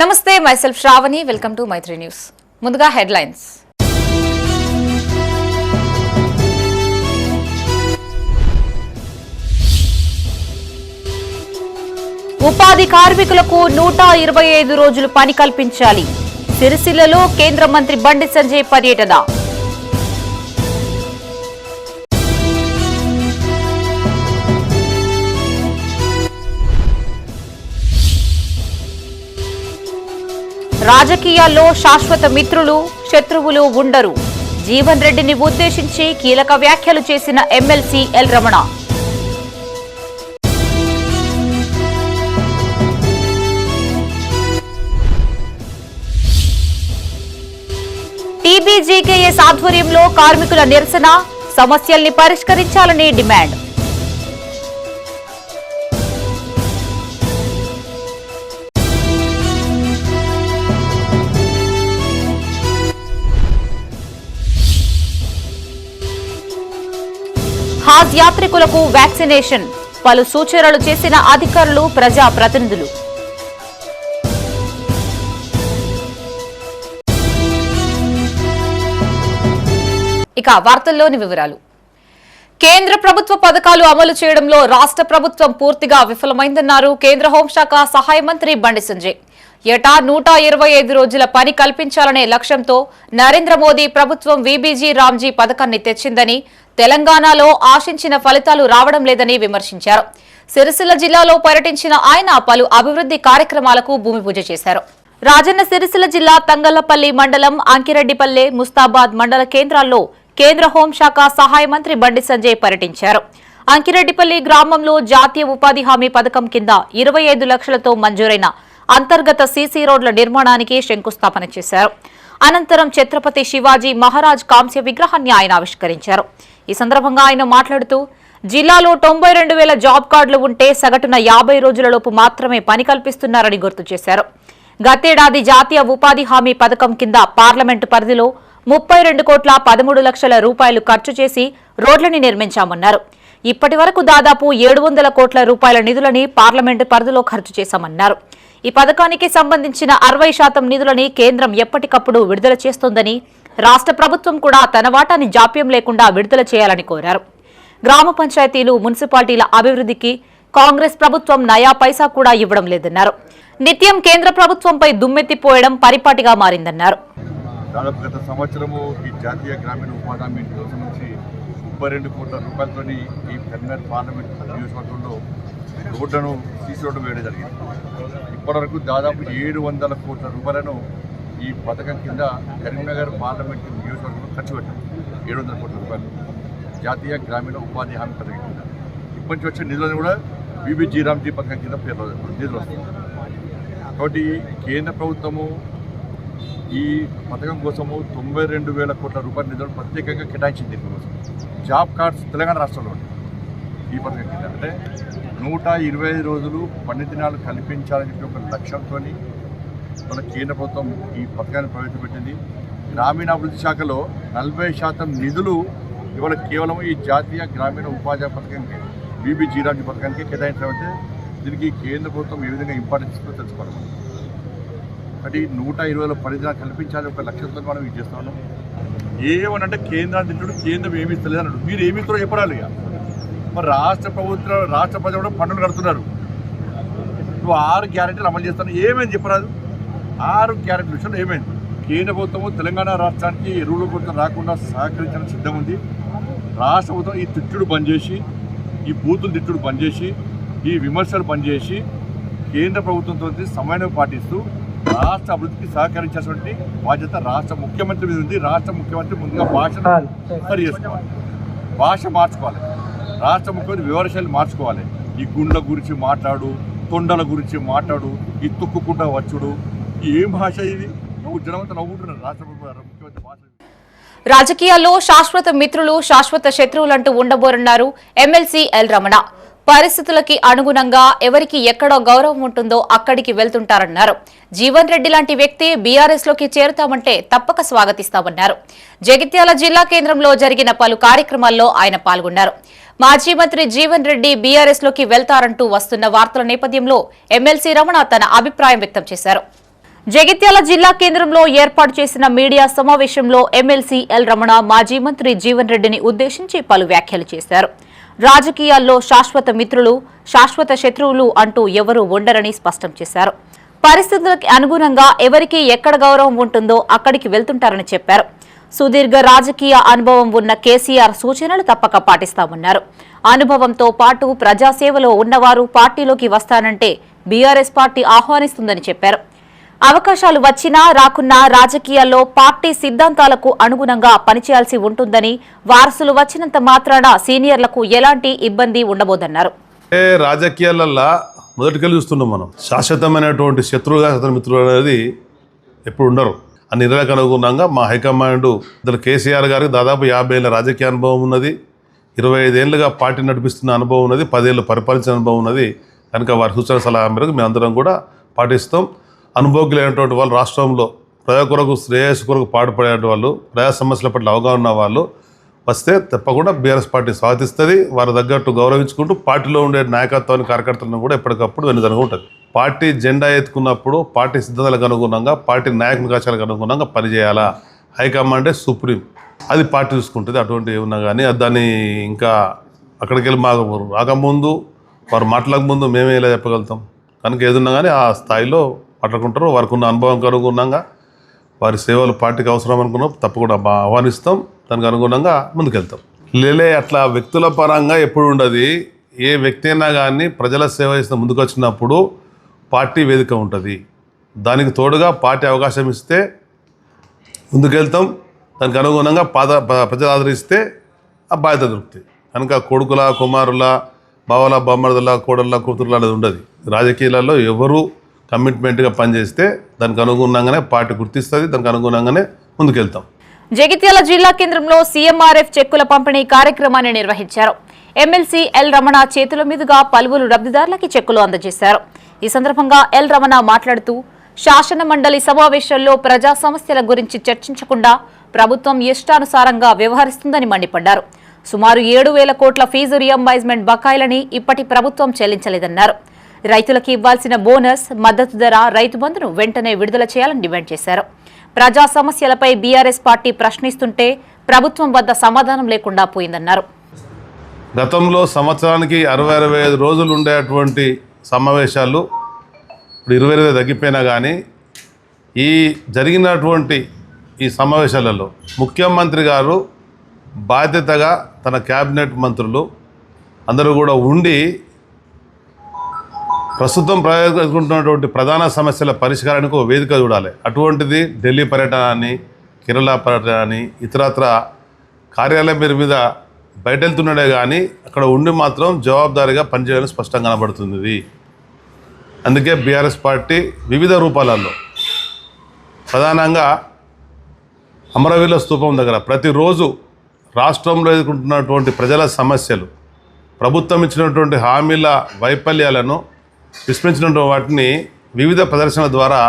నమస్తే myself Shravani welcome to Maitri news. ముందుగా headlines. ఉపాధి కార్మికులకు 125 రోజులు పని కల్పించాలి. సిరిసిల్లలో కేంద్ర మంత్రి బండి సంజయ్ పర్యటన. రాజకీయాల్లో శాశ్వత మిత్రులు శత్రువులు ఉండరు. జీవన్ రెడ్డిని ఉద్దేశించి కీలక వ్యాఖ్యలు చేసిన ఎమ్మెల్సీ ఎల్ రమణ. టీబీజీకేఎస్ ఆధ్వర్యంలో కార్మికుల నిరసన, సమస్యల్ని పరిష్కరించాలని డిమాండ్. హాజ్ యాత్రికులకు వ్యాక్సినేషన్, పలు సూచనలు చేసిన అధికారులు ప్రజా ప్రతినిధులు. ఇక వార్తల్లోని వివరాలు. కేంద్ర ప్రభుత్వ పథకాలు అమలు చేయడంలో రాష్ట్ర ప్రభుత్వం పూర్తిగా విఫలమైందన్నారు కేంద్ర హోంశాఖ సహాయ మంత్రి బండి సంజయ్. ఏటా 125 రోజుల పని కల్పించాలనే లక్ష్యంతో నరేంద్ర మోదీ ప్రభుత్వం వీబీజీ రామ్జీ పథకాన్ని తెచ్చిందని, తెలంగాణలో ఆశించిన ఫలితాలు రావడం లేదని విమర్శించారు. సిరిసిల్ల జిల్లాలో పర్యటించిన ఆయన పలు అభివృద్ధి కార్యక్రమాలకు భూమి పూజ చేశారు. రాజన్న సిరిసిల్ల జిల్లా తంగళ్లపల్లి మండలం అంకిరెడ్డిపల్లె, ముస్తాబాద్ మండల కేంద్రాల్లో కేంద్ర హోంశాఖ సహాయ మంత్రి బండి సంజయ్ పర్యటించారు. అంకిరెడ్డిపల్లి గ్రామంలో జాతీయ ఉపాధి హామీ పథకం కింద 25 లక్షలతో మంజూరైన అంతర్గత సీసీ రోడ్ల నిర్మాణానికి శంకుస్థాపన చేశారు. అనంతరం ఛత్రపతి శివాజీ మహారాజ్ కాంస్య విగ్రహాన్ని ఆయన ఆవిష్కరించారు. ఈ సందర్భంగా ఆయన మాట్లాడుతూ జిల్లాలో 92,000 జాబ్ కార్డులు ఉంటే సగటున 50 రోజులలోపు మాత్రమే పని కల్పిస్తున్నారని గుర్తు చేశారు. గతేడాది జాతీయ ఉపాధి హామీ పథకం కింద పార్లమెంటు పరిధిలో 32,13,00,000 రూపాయలు ఖర్చు చేసి రోడ్లని నిర్మించామన్నారు. ఇప్పటి వరకు దాదాపు 700 కోట్ల రూపాయల నిధులని పార్లమెంటు పరిధిలో ఖర్చు చేశామన్నారు. ఈ పథకానికి సంబంధించిన 60% నిధులని కేంద్రం ఎప్పటికప్పుడు విడుదల చేస్తోందని, రాష్ట్ర ప్రభుత్వం కూడా తన వాటాని జాప్యం లేకుండా విడుదల చేయాలని కోరారు. గ్రామ పంచాయతీలు, మున్సిపాలిటీల అభివృద్ధికి కాంగ్రెస్ ప్రభుత్వం నయా పైసా కూడా ఇవ్వడం లేదన్నారు. నిత్యం కేంద్ర ప్రభుత్వంపై దుమ్మెత్తిపోయడం పరిపాటిగా మారిందన్నారు. దాదాపు గత సంవత్సరము ఈ జాతీయ గ్రామీణ ఉపాధి హామీ కోసం నుంచి 32 కోట్ల రూపాయలతో ఈ కరీంనగర్ పార్లమెంట్ నియోజకవర్గంలో రోడ్లను సీసీ రోడ్డు వేయడం జరిగింది. ఇప్పటివరకు దాదాపు 700 కోట్ల రూపాయలను ఈ పథకం కింద కరీంనగర్ పార్లమెంట్ నియోజకవర్గంలో ఖర్చు పెట్టారు. 700 కోట్ల రూపాయలు జాతీయ గ్రామీణ ఉపాధి హామీ పథకం కింద. ఇప్పటి నుంచి వచ్చే నిధులను కూడా వీబీజీ రామ్జీ పథకం కింద నిధులు వస్తుంది. కాబట్టి కేంద్ర ప్రభుత్వము ఈ పథకం కోసము 92,000 కోట్ల రూపాయల నిధులు ప్రత్యేకంగా కేటాయించింది. దీనికోసం జాబ్ కార్డ్స్ తెలంగాణ రాష్ట్రంలో ఈ పథకం కింద అంటే 125 రోజులు పని దినాలు కల్పించాలని చెప్పి ఒక లక్ష్యంతో మన కేంద్ర ప్రభుత్వం ఈ పథకాన్ని ప్రవేశపెట్టింది. గ్రామీణాభివృద్ధి శాఖలో 40% నిధులు ఇవాళ కేవలం ఈ జాతీయ గ్రామీణ ఉపాధి పథకానికి వీబీజీ రామ్జీ పథకానికి కేటాయించడం. దీనికి కేంద్ర ప్రభుత్వం ఏ విధంగా ఇంపార్టెన్స్ ఇస్తుందో తెలుసుకోవాలి. అంటే 120 పని దినాలు కల్పించాలి ఒక లక్ష్యంతో మనం ఇది చేస్తా ఉన్నాం. ఏమనంటే కేంద్రాన్ని తింటుడు, కేంద్రం ఏమి ఇస్తలేదు అన్నాడు. మీరు ఏమి ఇస్తారో చెప్పడాలి. మరి రాష్ట్ర ప్రజలు కూడా పన్నులు కడుతున్నారు. నువ్వు 6 గ్యారెంటీలు అమలు చేస్తాను, ఏమైంది చెప్పరాదు. 6 గ్యారెంటీల విషయంలో ఏమైంది? కేంద్ర ప్రభుత్వము తెలంగాణ రాష్ట్రానికి ఎరువుల కొరత రాకుండా సహకరించడానికి సిద్ధం ఉంది. రాష్ట్ర ప్రభుత్వం ఈ తిట్టుడు బంద్ చేసి, ఈ బూతులు తిట్టుడు బంద్ చేసి, ఈ విమర్శలు బంద్ చేసి కేంద్ర ప్రభుత్వంతో సమన్వయం పాటిస్తూ రాష్ట్ర అభివృద్ధికి సహకరించాల్సినటువంటి బాధ్యత రాష్ట్ర ముఖ్యమంత్రి మీద ఉంది. రాష్ట్ర ముఖ్యమంత్రి ముందుగా భాషను సరి చేసుకోవాలి, భాష మార్చుకోవాలి. రాష్ట్ర ముఖ్యమంత్రి వివరశైలి మార్చుకోవాలి. ఈ గుండెల గురించి మాట్లాడు, తొండల గురించి మాట్లాడు, ఈ తొక్కుకుంటా వచ్చుడు, ఏం భాష ఇది? నువ్వు జనమంతా నవ్వుకుంటున్నారు. రాష్ట్ర ముఖ్యమంత్రి భాష. రాజకీయాల్లో శాశ్వత మిత్రులు శాశ్వత శత్రువులంటూ ఉండబోరన్నారు ఎమ్మెల్సీ ఎల్ రమణ. పరిస్థితులకి అనుగుణంగా ఎవరికి ఎక్కడో గౌరవం ఉంటుందో అక్కడికి వెళ్తుంటారన్నారు. జీవన్ రెడ్డి లాంటి వ్యక్తి బీఆర్ఎస్ లోకి చేరుతామంటే తప్పక స్వాగతిస్తామన్నారు. జగిత్యాల జిల్లా కేంద్రంలో జరిగిన పలు కార్యక్రమాల్లో ఆయన పాల్గొన్నారు. మాజీ మంత్రి జీవన్ రెడ్డి బీఆర్ఎస్ లోకి వెళ్తారంటూ వస్తున్న వార్తల నేపథ్యంలో ఎమ్మెల్సీ రమణ తన అభిప్రాయం వ్యక్తం చేశారు. జగిత్యాల జిల్లా కేంద్రంలో ఏర్పాటు చేసిన మీడియా సమావేశంలో ఎమ్మెల్సీ ఎల్ రమణ మాజీ మంత్రి జీవన్ రెడ్డిని ఉద్దేశించి పలు వ్యాఖ్యలు చేశారు. రాజకీయాల్లో శాశ్వత మిత్రులు, శాశ్వత శత్రువులు అంటూ ఎవరూ ఉండరని స్పష్టం చేశారు. పరిస్థితులకు అనుగుణంగా ఎవరికి ఎక్కడ గౌరవం ఉంటుందో అక్కడికి వెళ్తుంటారని చెప్పారు. సుదీర్ఘ రాజకీయ అనుభవం ఉన్న కేసీఆర్ సూచనలు తప్పక పాటిస్తామన్నారు. అనుభవంతో పాటు ప్రజాసేవలో ఉన్నవారు పార్టీలోకి వస్తానంటే బీఆర్ఎస్ పార్టీ ఆహ్వానిస్తుందని చెప్పారు. అవకాశాలు వచ్చినా రాకున్నా రాజకీయాల్లో పార్టీ సిద్ధాంతాలకు అనుగుణంగా పనిచేయాల్సి ఉంటుందని, వారసులు వచ్చినంత మాత్రాన సీనియర్లకు ఎలాంటి ఇబ్బంది ఉండబోదన్నారు. రాజకీయాలల్లో మొదటికెళ్ళి చూస్తున్నాం మనం. శాశ్వతమైనటువంటి శత్రువుగా మిత్రులు అనేది ఎప్పుడు ఉండరు. ఆ నిర్ణయాలకు అనుగుణంగా మా హైకమాండ్ కేసీఆర్ గారికి దాదాపు 50 ఏళ్ళ రాజకీయ అనుభవం ఉన్నది, 25 ఏళ్ళుగా పార్టీ నడిపిస్తున్న అనుభవం ఉన్నది, 10 ఏళ్ళు పరిపాలించిన అనుభవం ఉన్నది. కనుక వారి సూచన సలహా మేరకు మేమందరం కూడా పాటిస్తాం. అనుభవజ్ఞులైనటువంటి వాళ్ళు, రాష్ట్రంలో ప్రజల కొరకు శ్రేయస్సు కొరకు పాటుపడే వాళ్ళు, ప్రజా సమస్యల పట్ల అవగాహన ఉన్న వాళ్ళు వస్తే తప్పకుండా బీఆర్ఎస్ పార్టీ స్వాగతిస్తుంది. వారి తగ్గట్టు గౌరవించుకుంటూ పార్టీలో ఉండే నాయకత్వాన్ని, కార్యకర్తలను కూడా ఎప్పటికప్పుడు వెనుదనగా ఉంటుంది. పార్టీ జెండా ఎత్తుకున్నప్పుడు పార్టీ సిద్ధాంతాలకు అనుగుణంగా, పార్టీ నాయకుని కాశాలకు అనుగుణంగా పనిచేయాలా. హైకమాండే సుప్రీం, అది పార్టీ చూసుకుంటుంది. అటువంటి ఏమన్నా కానీ దాన్ని ఇంకా అక్కడికి వెళ్ళి మాకు రాకముందు, వారు మాట్లాడకముందు మేమే ఇలా చెప్పగలుగుతాం. కనుక ఏదున్నా కానీ ఆ స్థాయిలో మాట్లాడుకుంటారు. వారికి ఉన్న అనుభవం అనుగుణంగా వారి సేవలు పార్టీకి అవసరం అనుకున్నాం తప్పకుండా ఆహ్వానిస్తాం. దానికి అనుగుణంగా ముందుకెళ్తాం. అట్లా వ్యక్తుల పరంగా ఎప్పుడు ఉండదు. ఏ వ్యక్తి అయినా కానీ ప్రజల సేవ చేసిన ముందుకు వచ్చినప్పుడు పార్టీ వేదిక ఉంటుంది. దానికి తోడుగా పార్టీ అవకాశం ఇస్తే ముందుకెళ్తాం. దానికి అనుగుణంగా ప్రజలు ఆదరిస్తే ఆ బాధ్యత దొరుకుతాయి. కనుక కొడుకుల, కుమారుల, బావల, బొమ్మర్దుల, కోడళ్ళ, కూతురుల అనేది ఉండదు. రాజకీయాలలో ఎవరు కమిట్మెంట్గా పనిచేస్తే దానికి అనుగుణంగానే పార్టీ గుర్తిస్తుంది. దానికి అనుగుణంగానే ముందుకెళ్తాం. జగిత్యాల జిల్లా కేంద్రంలో సీఎంఆర్ఎఫ్ చెక్కుల పంపిణీ కార్యక్రమాన్ని నిర్వహించారు. ఎమ్మెల్సీ ఎల్ రమణ చేతుల మీదుగా పలువురు లబ్ధిదారులకి చెక్కులు అందజేశారు. ఈ సందర్భంగా ఎల్ రమణ మాట్లాడుతూ, శాసన మండలి సమావేశాల్లో ప్రజా సమస్యల గురించి చర్చించకుండా ప్రభుత్వం ఇష్టానుసారంగా వ్యవహరిస్తుందని మండిపడ్డారు. సుమారు 7,000 కోట్ల ఫీజు రియంబర్స్మెంట్ బకాయిలని ఇప్పటి ప్రభుత్వం చెల్లించలేదన్నారు. రైతులకు ఇవ్వాల్సిన బోనస్, మద్దతు ధర, రైతు బంధును వెంటనే విడుదల చేయాలని డిమాండ్ చేశారు. ప్రజా సమస్యలపై బీఆర్ఎస్ పార్టీ ప్రశ్నిస్తుంటే ప్రభుత్వం వద్ద సమాధానం లేకుండా పోయిందన్నారు. గతంలో సంవత్సరానికి 60-65 రోజులు ఉండేటువంటి సమావేశాలు ఇప్పుడు 20 తగ్గిపోయినా కానీ ఈ జరిగినటువంటి ఈ సమావేశాలలో ముఖ్యమంత్రి గారు బాధ్యతగా తన క్యాబినెట్ మంత్రులు అందరూ కూడా ఉండి ప్రస్తుతం ప్రయోగించుకుంటున్నటువంటి ప్రధాన సమస్యల పరిష్కారానికి ఒక వేదిక చూడాలి. అటువంటిది ఢిల్లీ పర్యటన అని, కేరళ పర్యటన అని, ఇతరత్ర కార్యాలయం పేరు మీద బయట వెళ్తున్నాడే కానీ అక్కడ ఉండి మాత్రం జవాబుదారీగా పనిచేయాలని స్పష్టంగా కనబడుతుంది. అందుకే బీఆర్ఎస్ పార్టీ వివిధ రూపాలలో, ప్రధానంగా అమరవీరుల స్తూపం దగ్గర ప్రతిరోజు రాష్ట్రంలో ఎదుర్కొంటున్నటువంటి ప్రజల సమస్యలు, ప్రభుత్వం ఇచ్చినటువంటి హామీల వైఫల్యాలను, విస్మరించినటువంటి వాటిని వివిధ ప్రదర్శనల ద్వారా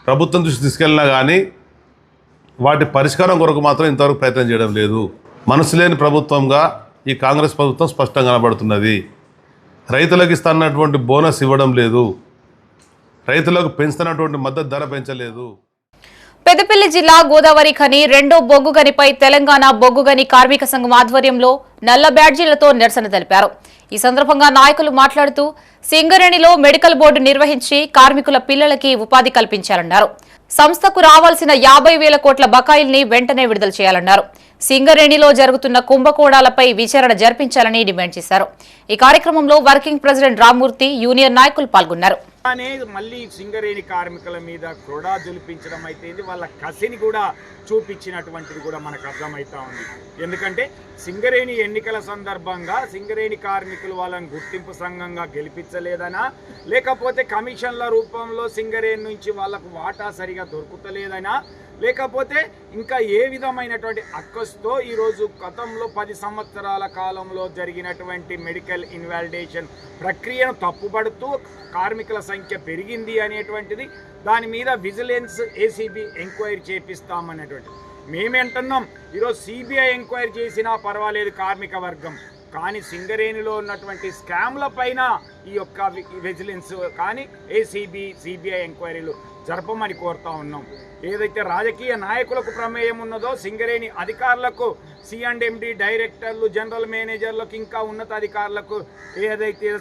ప్రభుత్వం దృష్టి తీసుకెళ్ళినా కానీ వాటి పరిష్కారం కొరకు మాత్రం ఇంతవరకు ప్రయత్నం చేయడం లేదు. మనసు లేని ప్రభుత్వంగా ఈ కాంగ్రెస్ ప్రభుత్వం స్పష్టంగా కనబడుతున్నది. రైతులకు ఇస్తున్నటువంటి బోనస్ ఇవ్వడం లేదు, రైతులకు పెంచుతున్నటువంటి మద్దతు ధర పెంచలేదు. పెద్దపల్లి జిల్లా గోదావరి ఖని రెండో బొగ్గు గనిపై తెలంగాణ బొగ్గు గని కార్మిక సంఘం ఆధ్వర్యంలో నల్ల బ్యాడ్జీలతో నిరసన తెలిపారు. ఈ సందర్భంగా నాయకులు మాట్లాడుతూ, సింగరేణిలో మెడికల్ బోర్డు నిర్వహించి కార్మికుల పిల్లలకి ఉపాధి కల్పించాలన్నారు. సంస్థకు రావాల్సిన 50,000 కోట్ల బకాయిల్ని వెంటనే విడుదల చేయాలన్నారు. సింగరేణిలో జరుగుతున్న కుంభకోణాలపై విచారణ జరిపించాలని డిమాండ్ చేశారు. ఈ కార్యక్రమంలో వర్కింగ్ ప్రెసిడెంట్ రామ్మూర్తి, యూనియన్ నాయకులు పాల్గొన్నారు. మళ్ళీ సింగరేణి కార్మికుల మీద క్రోడా జులిపించడం అయితే వాళ్ళ కసిని కూడా చూపించినటువంటిది కూడా మనకు అర్థమవుతా ఉంది. ఎందుకంటే సింగరేణి ఎన్నికల సందర్భంగా సింగరేణి కార్మికులు వాళ్ళని గుర్తింపు సంఘంగా గెలిపించలేదనా, లేకపోతే కమిషన్ల రూపంలో సింగరేణి నుంచి వాళ్ళకు వాటా సరిగా దొరుకుతలేదనా, లేకపోతే ఇంకా ఏ విధమైనటువంటి అక్కస్తో ఈరోజు గతంలో 10 సంవత్సరాల కాలంలో జరిగినటువంటి మెడికల్ ఇన్వాలిడేషన్ ప్రక్రియను తప్పుపడుతూ కార్మికుల సంఖ్య పెరిగింది అనేటువంటిది, దాని మీద విజిలెన్స్ ఏసీబీ ఎంక్వైరీ చేపిస్తామనేటువంటిది మేమేంటున్నాం. ఈరోజు సిబిఐ ఎంక్వైరీ చేసినా పర్వాలేదు కార్మిక వర్గం, కానీ సింగరేణిలో ఉన్నటువంటి స్కామ్ల పైన ఈ యొక్క విజిలెన్స్ కానీ సిబిఐ ఎంక్వైరీలు జరపమని కోరుతా ఉన్నాం. ఏదైతే రాజకీయ నాయకులకు ప్రమేయం ఉన్నదో సింగరేణి అధికారులకు, C&MD డైరెక్టర్లు, జనరల్ మేనేజర్లకు, ఇంకా ఉన్నతాధికారులకు ఏదైతే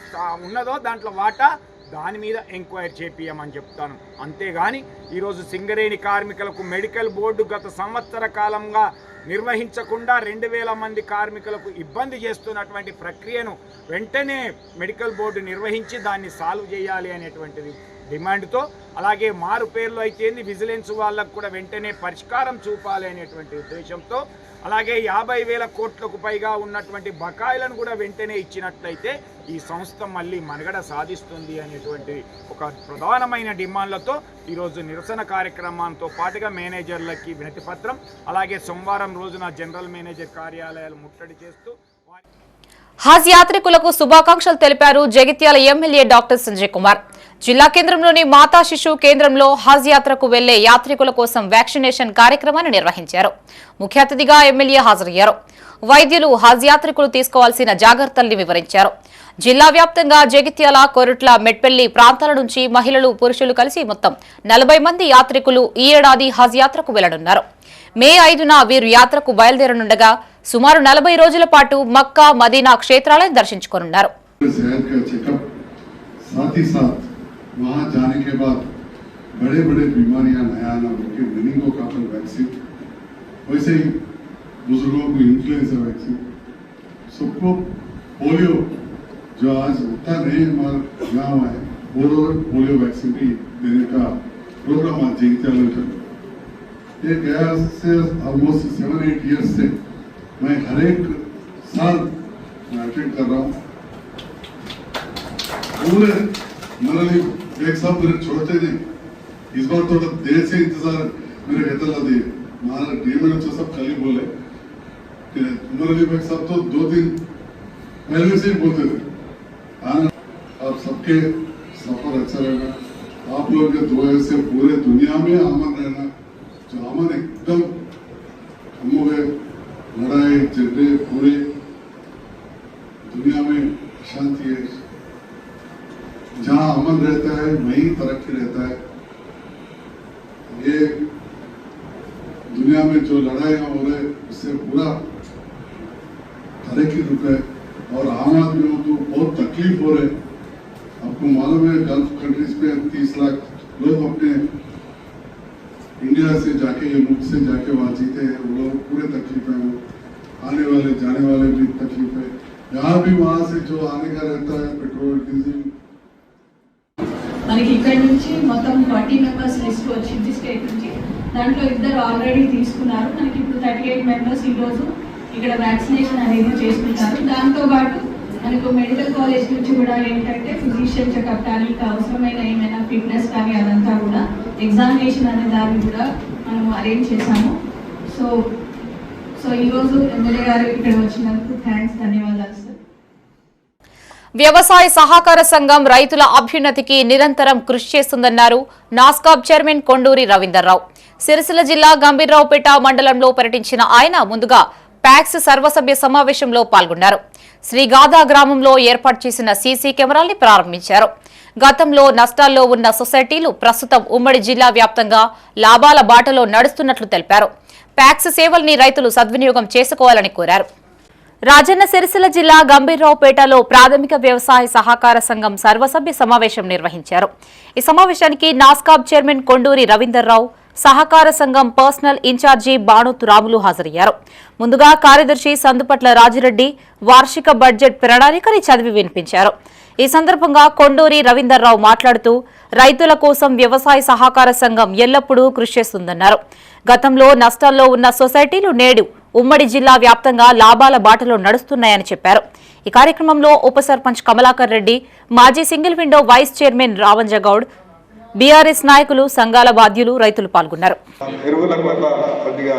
ఉన్నదో దాంట్లో వాటా, దాని మీద ఎంక్వైరీ చేపియమని చెప్తాను. అంతేగాని ఈరోజు సింగరేణి కార్మికులకు మెడికల్ బోర్డు గత సంవత్సర కాలంగా నిర్వహించకుండా 2000 మంది కార్మికులకు ఇబ్బంది చేస్తున్నటువంటి ప్రక్రియను వెంటనే మెడికల్ బోర్డు నిర్వహించి దాన్ని సాల్వ్ చేయాలి అనేటువంటిది డిమాండ్తో, అలాగే మారు పేర్లు అయితే విజిలెన్స్ వాళ్ళకు కూడా వెంటనే పరిష్కారం చూపాలి అనేటువంటి ఉద్దేశంతో, అలాగే 50,000 కోట్లకు పైగా ఉన్నటువంటి బకాయిలను కూడా వెంటనే ఇచ్చినట్లయితే ఈ సంస్థ మళ్ళీ మనుగడ సాధిస్తుంది అనేటువంటి ఒక ప్రధానమైన డిమాండ్లతో ఈరోజు నిరసన కార్యక్రమంతో పాటుగా మేనేజర్లకి వినతి పత్రం, అలాగే సోమవారం రోజున జనరల్ మేనేజర్ కార్యాలయాలు ముట్టడి చేస్తూ హజ్ యాత్రికులకు శుభాకాంక్షలు తెలిపారు జగిత్యాల ఎమ్మెల్యే డాక్టర్ సంజయ్ కుమార్. జిల్లా కేంద్రంలోని మాతా శిశు కేంద్రంలో హజ్ యాత్రకు వెళ్లే యాత్రికుల కోసం వ్యాక్సినేషన్ కార్యక్రమాన్ని నిర్వహించారు. ముఖ్య అతిథిగా ఎమ్మెల్యే హాజరయ్యారు. వైద్యులు హజ్ యాత్రికులు తీసుకోవాల్సిన జాగ్రత్తల్ని వివరించారు. జిల్లా వ్యాప్తంగా జగిత్యాల, కొరుట్ల, మెట్పల్లి ప్రాంతాల నుంచి మహిళలు, పురుషులు కలిసి మొత్తం 40 మంది యాత్రికులు ఈ ఏడాది హజ్ యాత్రకు వెళ్లనున్నారు. మే 5న వీరు యాత్రకు బయలుదేరనుండగా సుమారు 40 రోజుల పాటు మక్కా, మదీనా క్షేత్రాలను దర్శించుకోనున్నారు. वहाँ जाने के बाद बड़े बड़े बीमारियां नया ना होकर मेनिंगोकाकल वैक्सीन, वैसे ही बुजुर्गों को इन्फ्लुएंजा वैक्सीन, सबको पोलियो जो आज उतना नहीं हमारे गाँव है वो पोलियो वैक्सीन भी देने का प्रोग्राम आज जगित्याल में चल रहा है। ये गया से ऑलमोस्ट 7-8 ईयर्स से मैं हर एक साल अटेंड कर रहा हूँ। पूरे मनली एक साथ मेरे छोड़ते नहीं, इस बार थोड़ा देर से इंतजार मेरे कहता लगे हमारा डीएमएन सब खाली बोले कि मनली एक साथ तो 2 दिन पहले से ही बोलते थे। आप सबके सफर अच्छा रहेगा, आप लोग के दुआ से पूरे दुनिया में अमन रहना, जो अमन एकदम हम लोग लड़ाई झगड़े पूरे दुनिया में शांति है, जहाँ अमन रहता है वहीं तरक्की रहता है। ये दुनिया में जो लड़ाइयाँ हो रहे उससे पूरा तरक्की रुक है और आम आदमियों को बहुत तकलीफ हो रहे। आपको मालूम है गल्फ कंट्रीज में 30 लाख लोग अपने इंडिया से जाके या मुल्क से जाके वहाँ जीते हैं, वो लोग पूरे तकलीफ है, आने वाले जाने वाले भी तकलीफ है। यहाँ भी वहाँ से जो आने का रहता है पेट्रोल डीजल। మనకి ఇక్కడ నుంచి మొత్తం 40 మెంబర్స్ లిస్ట్ వచ్చింది స్టేట్ నుంచి. దాంట్లో 2 ఆల్రెడీ తీసుకున్నారు. మనకి ఇప్పుడు 38 మెంబర్స్ ఈరోజు ఇక్కడ వ్యాక్సినేషన్ అనేది చేసుకుంటారు. దాంతోపాటు మనకు మెడికల్ కాలేజ్ నుంచి కూడా ఏంటంటే ఫిజిషియన్ చెకప్ కానీ అవసరమైన ఏమైనా ఫిట్నెస్ కానీ అదంతా కూడా ఎగ్జామినేషన్ అనే దాన్ని కూడా మనం అరేంజ్ చేశాము. సో ఈరోజు ఎమ్మెల్యే గారు ఇక్కడ వచ్చినందుకు థ్యాంక్స్, ధన్యవాదాలు సార్. వ్యవసాయ సహకార సంఘం రైతుల అభ్యున్నతికి నిరంతరం కృషి చేస్తుందన్నారు నాస్కాబ్ చైర్మన్ కొండూరి రవీందర్రావు. సిరిసిల్ల జిల్లా గంభీర్రావుపేట మండలంలో పర్యటించిన ఆయన ముందుగా ప్యాక్స్ సర్వసభ్య సమావేశంలో పాల్గొన్నారు. శ్రీగాదా గ్రామంలో ఏర్పాటు చేసిన సీసీ కెమెరాల్ని ప్రారంభించారు. గతంలో నష్టాల్లో ఉన్న సొసైటీలు ప్రస్తుతం ఉమ్మడి జిల్లా వ్యాప్తంగా లాభాల బాటలో నడుస్తున్నట్లు తెలిపారు. ప్యాక్స్ సేవల్ని రైతులు సద్వినియోగం చేసుకోవాలని కోరారు. రాజన్న సిరిసిల్ల జిల్లా గంభీర్రావుపేటలో ప్రాథమిక వ్యవసాయ సహకార సంఘం సర్వసభ్య సమావేశం నిర్వహించారు. ఈ సమావేశానికి నాస్కాబ్ చైర్మన్ కొండూరి రవీందర్రావు, సహకార సంఘం పర్సనల్ ఇన్ఛార్జి బాణోతు రాములు హాజరయ్యారు. ముందుగా కార్యదర్శి సందుపట్ల రాజిరెడ్డి వార్షిక బడ్జెట్ ప్రణాళికని చదివి వినిపించారు. ఈ సందర్భంగా కొండూరి రవీందర్రావు మాట్లాడుతూ రైతుల కోసం వ్యవసాయ సహకార సంఘం ఎల్లప్పుడూ కృషి చేస్తుందన్నారు. గతంలో నష్టాల్లో ఉన్న సొసైటీలు నేడు ఉమ్మడి జిల్లా వ్యాప్తంగా లాభాల బాటలో నడుస్తున్నాయని చెప్పారు. ఈ కార్యక్రమంలో ఉప సర్పంచ్ కమలాకర్ రెడ్డి, మాజీ single window vice chairman Ravanjagoud, BRS నాయకులు, సంఘాల బాధ్యులు, రైతులు పాల్గొన్నారు. ఎరువుల కొద్దిగా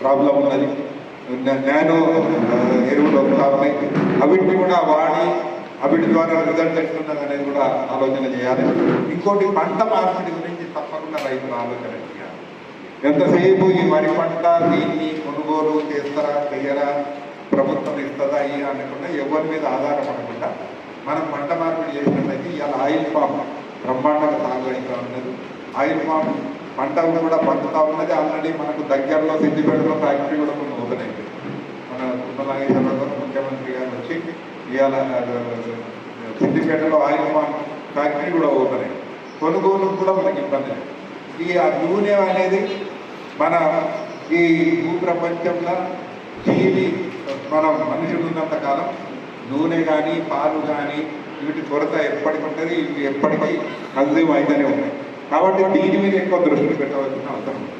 ప్రాబ్లం ఉన్నది, నేను ఎరువులు ఉన్నాయి, అవిటిని కూడా వాడి అవిటి ద్వారా రిజల్ట్ ఎట్లున్నది అనేది కూడా ఆలోచన చేయాలి. ఇంకోటి పంట మార్పిడి గురించి తప్పకుండా రైతులు ఆలోచన చేయాలి. ఎంతసేపు ఈ వరి పంట దీన్ని కొనుగోలు చేస్తారా చెయ్యరా ప్రభుత్వం ఇస్తుందా ఇవి అనకుండా ఎవరి మీద ఆధారపడకుండా మనం పంట మార్పిడి చేసినట్లయితే ఇవాళ ఆయిల్ పామ్ బ్రహ్మాండంగా సాగు అవుతూ ఉన్నది. ఆయిల్ పామ్ పంటలు కూడా పండుతూ ఉన్నది. ఆల్రెడీ మనకు దగ్గరలో సిద్దిపేటలో ఫ్యాక్టరీ కూడా కొన్ని ఓపెన్ అయింది. మన కుంభనాగేశ్వరరావు ముఖ్యమంత్రి గారు వచ్చి ఇవాళ సిద్దిపేటలో ఆయిల్ పామ్ ఫ్యాక్టరీ కూడా ఓపెన్ అయింది. కొనుగోలు కూడా మనకి ఇబ్బంది లేదు. ఈ నూనె అనేది మన ఈ భూప్రపంచంలో జీవి మనం మనుషులు ఉన్నంత కాలం నూనె కానీ పాలు కానీ వీటి కొరత ఎప్పటికి ఉంటుంది. ఇవి ఎప్పటికీ కన్జ్యూమ్ అయితేనే ఉన్నాయి. కాబట్టి దీని మీద ఎక్కువ దృష్టి పెట్టవలసిన అవసరం ఉంది.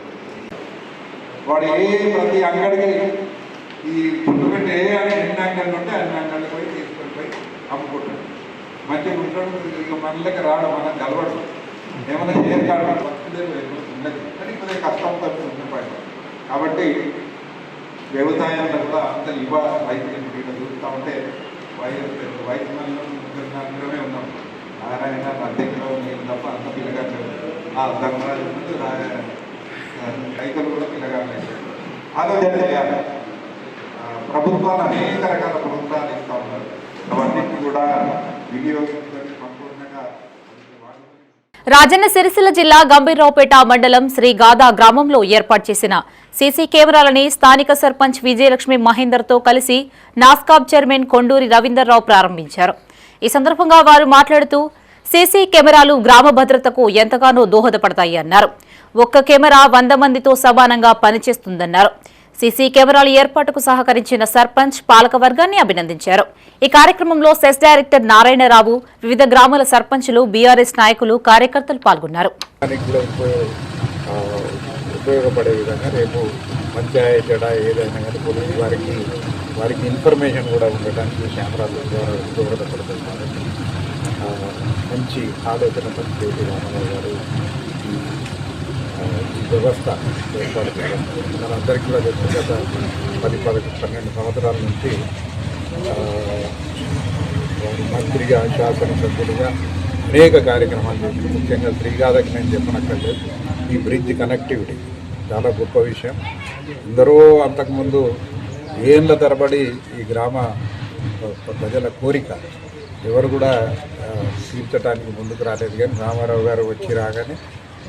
వాడు ప్రతి అంగడికి ఈ పుట్టుబెట్టి ఎన్ని అంగళ్ళు ఉంటే అన్ని అంగళ్ళు పోయి తీసుకొని పోయి అమ్ముకుంటాడు. మంచిగా ఉంటాడు. ఇక మనలోకి రావడం మనం కలవడం ఏమైనా ఏం కావడం ఉండదు. కానీ కొద్దిగా కష్టంతో ఉండిపోయాడు. కాబట్టి వ్యవసాయంలో కూడా అంత రైతులు ఇట్లా చూస్తూ ఉంటే వయసు అందరమే ఉన్నాం. నారాయణ మధ్యలో నేను తప్ప అంత పిల్లగారు ఆ ధర్మరాజు రైతులు కూడా పిల్లగారు ఆలోచన చేయాలి. ప్రభుత్వాలు అనేక రకాల ప్రభుత్వాలు ఇస్తూ ఉన్నారు. అవన్నింటినీ కూడా వినియోగించుకొని సంపూర్ణంగా రాజన్న సిరిసిల్ల జిల్లా గంభీరావుపేట మండలం శ్రీ గాదా గ్రామంలో ఏర్పాటు చేసిన సీసీ కెమెరాలని స్థానిక సర్పంచ్ విజయలక్ష్మి మహేందర్తో కలిసి నాస్కాబ్ చైర్మన్ కొండూరి రవీందర్రావు ప్రారంభించారు. ఈ సందర్భంగా వారు మాట్లాడుతూ సీసీ కెమెరాలు గ్రామ భద్రతకు ఎంతగానో దోహదపడతాయి అన్నారు. ఒక్క కెమెరా 100 మందితో సమానంగా పనిచేస్తుందన్నారు. సీసీ కెమెరాల ఏర్పాటుకు సహకరించిన సర్పంచ్ పాలక వర్గాన్ని అభినందించారు. ఈ కార్యక్రమంలో సెస్ డైరెక్టర్ నారాయణరావు, వివిధ గ్రామాల సర్పంచులు, బీఆర్ఎస్ నాయకులు, కార్యకర్తలు పాల్గొన్నారు. ఉపయోగపడే విధంగా రేపు పంచాయతీ ఏదైనా కానీ పోలీసు వారికి ఇన్ఫర్మేషన్ కూడా ఉండడానికి కెమెరాల ద్వారా దోహదపడుతుంది. కాబట్టి మంచి ఆలోచన పరిస్థితి రామారావు గారు ఈ వ్యవస్థ ఏర్పాటు చేయడం. మనందరికీ కూడా గత 10-12 సంవత్సరాల నుంచి మంత్రిగా, శాసనసభ్యులుగా అనేక కార్యక్రమాలు చేసి, ముఖ్యంగా శ్రీగాథకి నేను చెప్పనక్కర్లేదు. ఈ బ్రిడ్జ్ కనెక్టివిటీ చాలా గొప్ప విషయం. ఎందరో అంతకుముందు ఏళ్ళ తరబడి ఈ గ్రామ ప్రజల కోరిక ఎవరు కూడా తీర్చడానికి ముందుకు రాలేదు. కానీ రామారావు గారు వచ్చి రాగానే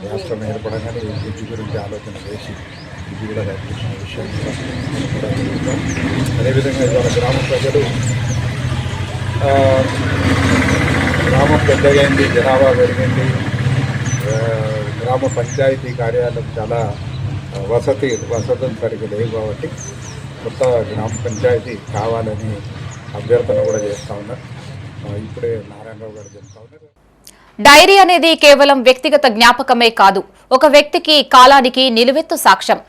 రాష్ట్రం ఏర్పడగానే ఈ బ్రిడ్జ్ గురించి ఆలోచన చేసి ఇది కూడా కనిపించిన విషయం కూడా చూస్తాం. అదేవిధంగా ఇవాళ గ్రామ ప్రజలు గ్రామం పెద్దగైంది, జనాభా పెరిగింది. గ్రామ పంచాయతీ కార్యాలయం చాలా వసతులు సరిగ్గా లేవు. కాబట్టి కొత్త గ్రామ పంచాయతీ కావాలని అభ్యర్థన కూడా చేస్తూ ఉన్నారు. ఇప్పుడే నారాయణరావు గారు చెప్తా ఉన్నారు. డైరీ అనేది కేవలం వ్యక్తిగత జ్ఞాపకమే కాదు, ఒక వ్యక్తికి, కాలానికి నిలువెత్తు సాక్ష్యం.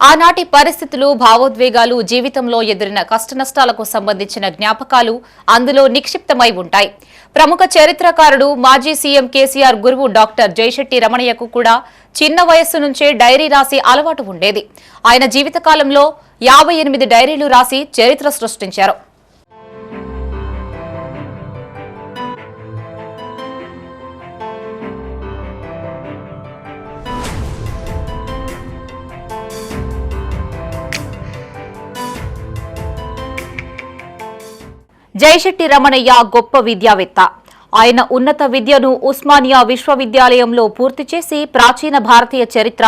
ఆనాటి పరిస్థితులు, భావోద్వేగాలు, జీవితంలో ఎదురైన కష్టనష్టాలకు సంబంధించిన జ్ఞాపకాలు అందులో నిక్షిప్తమై ఉంటాయి. ప్రముఖ చరిత్రకారుడు, మాజీ సీఎం కేసీఆర్ గురువు డాక్టర్ జయశెట్టి రమణయ్యకు కూడా చిన్న వయస్సు నుంచే డైరీ రాసి అలవాటు ఉండేది. ఆయన జీవితకాలంలో 58 డైరీలు రాసి చరిత్ర సృష్టించారు. జయశెట్టి రమణయ్య గొప్ప విద్యావేత్త. ఆయన ఉన్నత విద్యను ఉస్మానియా విశ్వవిద్యాలయంలో పూర్తి చేసి ప్రాచీన భారతీయ చరిత్ర,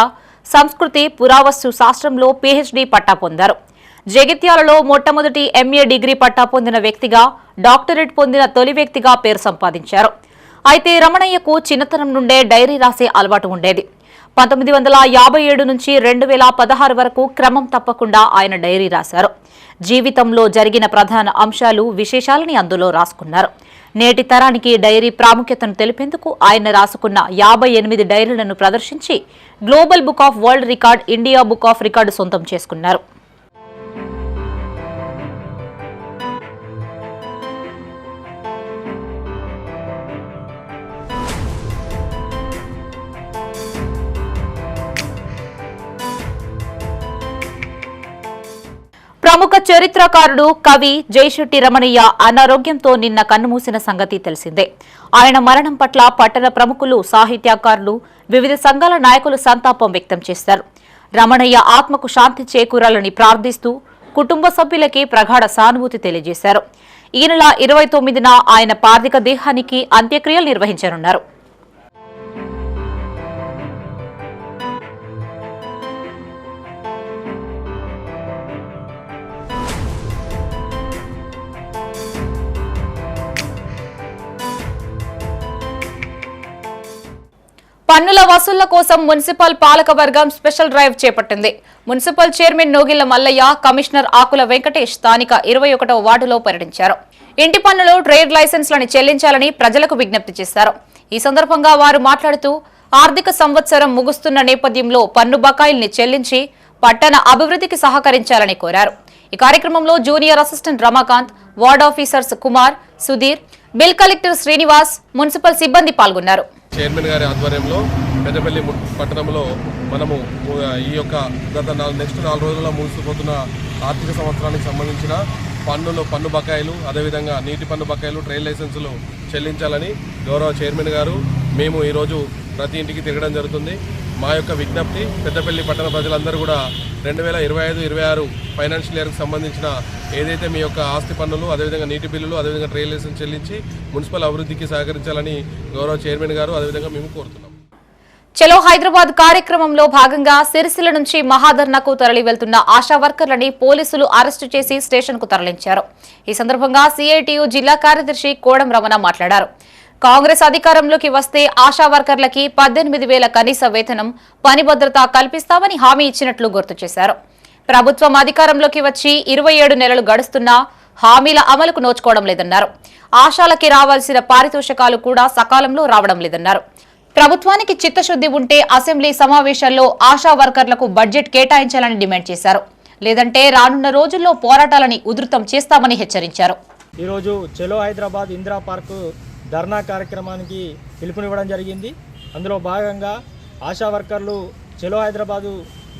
సంస్కృతి, పురావస్తు శాస్త్రంలో పీహెచ్డీ పట్టా పొందారు. జగిత్యాలలో మొట్టమొదటి ఎంఏ డిగ్రీ పట్టా పొందిన వ్యక్తిగా, డాక్టరేట్ పొందిన తొలి వ్యక్తిగా పేరు సంపాదించారు. అయితే రమణయ్యకు చిన్నతనం నుండే డైరీ రాసే అలవాటు ఉండేది. 1957 నుంచి 2016 వరకు క్రమం తప్పకుండా ఆయన డైరీ రాశారు. జీవితంలో జరిగిన ప్రధాన అంశాలు, విశేషాలని అందులో రాసుకున్నారు. నేటి తరానికి డైరీ ప్రాముఖ్యతను తెలిపేందుకు ఆయన రాసుకున్న 58 డైరీలను ప్రదర్శించి global book of world record, India book of record సొంతం చేసుకున్నారు. ప్రముఖ చరిత్రకారుడు, కవి జయశెట్టి రమణయ్య అనారోగ్యంతో నిన్న కన్నుమూసిన సంగతి తెలిసిందే. ఆయన మరణం పట్ల పట్టణ ప్రముఖులు, సాహిత్యకారులు, వివిధ సంఘాల నాయకులు సంతాపం వ్యక్తం చేశారు. రమణయ్య ఆత్మకు శాంతి చేకూరాలని ప్రార్థిస్తూ కుటుంబ సభ్యులకి ప్రగాఢ సానుభూతి తెలియజేశారు. ఈ నెల 29న ఆయన పార్థిక దేహానికి అంత్యక్రియలు నిర్వహించనున్నారు. పన్నుల వసూళ్ల కోసం మున్సిపల్ పాలకవర్గం స్పెషల్ డ్రైవ్ చేపట్టింది. మున్సిపల్ చైర్మన్ నోగిళ్ల మల్లయ్య, కమిషనర్ ఆకుల వెంకటేష్ స్థానిక 21వ వార్డులో పర్యటించారు. ఇంటి పన్నులు, ట్రేడ్ లైసెన్స్లను చెల్లించాలని ప్రజలకు విజ్ఞప్తి చేశారు. ఈ సందర్భంగా వారు మాట్లాడుతూ ఆర్థిక సంవత్సరం ముగుస్తున్న నేపథ్యంలో పన్ను బకాయిల్ని చెల్లించి పట్టణ అభివృద్ధికి సహకరించాలని కోరారు. ఈ కార్యక్రమంలో junior assistant Ramakant, ward officers Kumar, Sudhir, bill collector Srinivas, municipal సిబ్బంది పాల్గొన్నారు. చైర్మన్ గారి ఆధ్వర్యంలో పెద్దపల్లి పట్టణంలో మనము ఈ యొక్క గత నెక్స్ట్ 4 రోజుల్లో ముగిసిపోతున్న ఆర్థిక సంవత్సరానికి సంబంధించిన పన్ను బకాయిలు, అదేవిధంగా నీటి పన్ను బకాయిలు, ట్రేడ్ లైసెన్సులు చెల్లించాలని గౌరవ చైర్మన్ గారు మేము ఈరోజు ప్రతి ఇంటికి తిరగడం జరుగుతుంది. మా యొక్క విజ్ఞప్తి పెద్దపల్లి పట్టణ ప్రజలందరూ కూడా 2025-26 ఫైనాన్షియల్ ఇయర్కి సంబంధించిన ఏదైతే మీ యొక్క ఆస్తి పన్నులు, అదేవిధంగా నీటి బిల్లులు, అదేవిధంగా ట్రేడ్ లైసెన్స్ చెల్లించి మున్సిపల్ అభివృద్ధికి సహకరించాలని గౌరవ చైర్మన్ గారు అదేవిధంగా మేము కోరుతున్నాం. చలో హైదరాబాద్ కార్యక్రమంలో భాగంగా సిరిసిల్ల నుంచి మహాధర్నాకు తరలి వెళ్తున్న ఆశా వర్కర్లని పోలీసులు అరెస్టు చేసి స్టేషన్కు తరలించారు. ఈ సందర్భంగా సిఐటియు జిల్లా కార్యదర్శి కోడం రమణ మాట్లాడారు. కాంగ్రెస్ అధికారంలోకి వస్తే ఆశా వర్కర్లకి 18,000 కనీస వేతనం, పని భద్రత కల్పిస్తామని హామీ ఇచ్చినట్లు గుర్తు చేశారు. ప్రభుత్వం అధికారంలోకి వచ్చి 27 నెలలు గడుస్తున్నా హామీల అమలుకు నోచుకోవడం లేదన్నారు. ఆశాలకి రావాల్సిన పారితోషికాలు కూడా సకాలంలో రావడం లేదన్నారు. ప్రభుత్వానికి చిత్తశుద్ది ఉంటే అసెంబ్లీ సమావేశాల్లో ఆశా వర్కర్లకు బడ్జెట్ కేటాయించాలని డిమాండ్ చేశారు. లేదంటే రానున్న రోజుల్లో పోరాటాలని ఉధృతం చేస్తామని హెచ్చరించారు. ఈరోజు చలో హైదరాబాద్ ఇందిరా పార్కు ధర్నా కార్యక్రమానికి పిలుపునివ్వడం జరిగింది. అందులో భాగంగా ఆశా వర్కర్లు చలో హైదరాబాదు